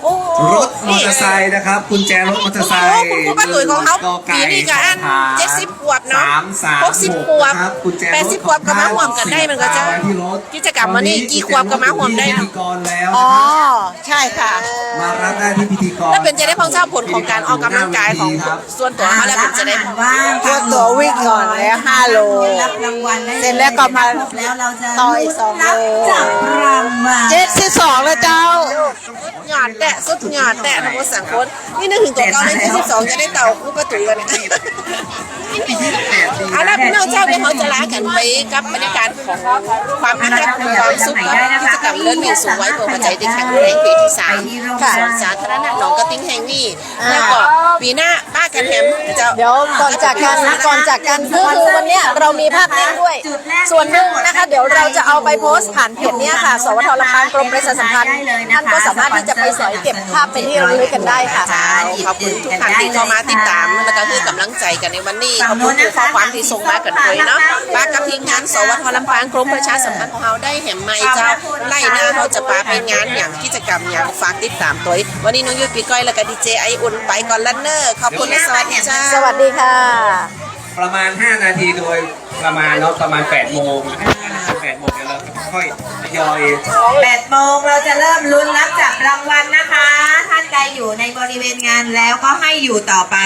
[SPEAKER 5] โอ้
[SPEAKER 3] รถมอเตอร์ไซค์นะครับกุญแจรถมอเตอร์ไซค์
[SPEAKER 5] คุณครูป้าตุ๋ยของเขาปีนี้ก็อัน70 ขวบเนาะ60 ขวบ80 ขวบก็มาห่วมกันได้มันก็จะกิจกรรมวันนี้กี่ขวบก็มาห่วมได้
[SPEAKER 3] พิธีกรแล้ว
[SPEAKER 5] อ๋อใช่ค่ะ
[SPEAKER 3] มารับได้ที่พิธีกร
[SPEAKER 5] แล้วเป็นจะได้พ้องทราบผลของการออกกำลังกายของส่วนตัวเขาแล้วเป็นจะได้
[SPEAKER 2] ตัวตัววิ่งก่อนแล้ว5 โลรับรางวัลเสร็จแล้วก็มาแล้วเราจะ
[SPEAKER 5] ต่ออีก2 โล
[SPEAKER 2] จับรางวัล
[SPEAKER 5] 72แล้วเจ้าหยอดแตะสุดหยอดแตะทั้งหมด3 คนนี่นึกถึงตัวเก่าเลย72จะได้เต่าคู่ป้าตุ๋ยกันเนี่ยเอาล่ะพี่น้องเจ้าเดี๋ยวเขาจะลากันไปกับบรรยากาศของความน่ารักความสุขกับกิจกรรมเลื่อนเวียนสูงวัยเพื่อหัวใจเด็กแข็งแรงปีที่3ค่ะสวนสาธารณะหนองกระติ้งแห่งนี้แล้วก็ปีหน้าป้ากันแฮมเจ้า
[SPEAKER 6] เดี๋ยวก่อนจากกันคือวันเนี้ยเรามีภาพนิ่งด้วย ส่วนหนึ่งนะคะเดี๋ยวเราจะเอาไปโพสต์ผ่านเพจเนี้ยค่ะสวทลำปางกรมประชาสัมพันธ์ท่านก็สามารถที่จะไปสอยเก็บภาพเป็นที่ระลึกกันได้ค่ะ
[SPEAKER 5] ขอบคุณทุกท่านที่เข้ามาติดตามแล้วก็คือกำลังใจกันในวันนี้ขอบคุณทุกข้อความที่ส่งมากันเลยเนาะป้ากับทีมงานสวทลำปางกรมประชาสัมพันธ์ของเราได้แหมใหม่เจ้าไล่หน้าเขาจะปาเป็นงานอย่างกิจกรรมอย่างฝากติดตามตัววันนี้น้องยุ้ยปีก้อยแล้วก็ดีเจไออุ่นไปก่อนลันเนอร์ขอบคุณและสวัสดีเจ้า
[SPEAKER 6] สวัสดีค่ะ
[SPEAKER 3] ประมาณ5 นาทีโดยประมาณเนาะประมาณ8 โมง8 โมงเดี๋ยวเราค่อยทยอย
[SPEAKER 2] 8 โมงเราจะเริ่มลุ้นรับจับรางวัลนะคะ ท่านใดอยู่ในบริเวณงานแล้วก็ให้อยู่ต่อไป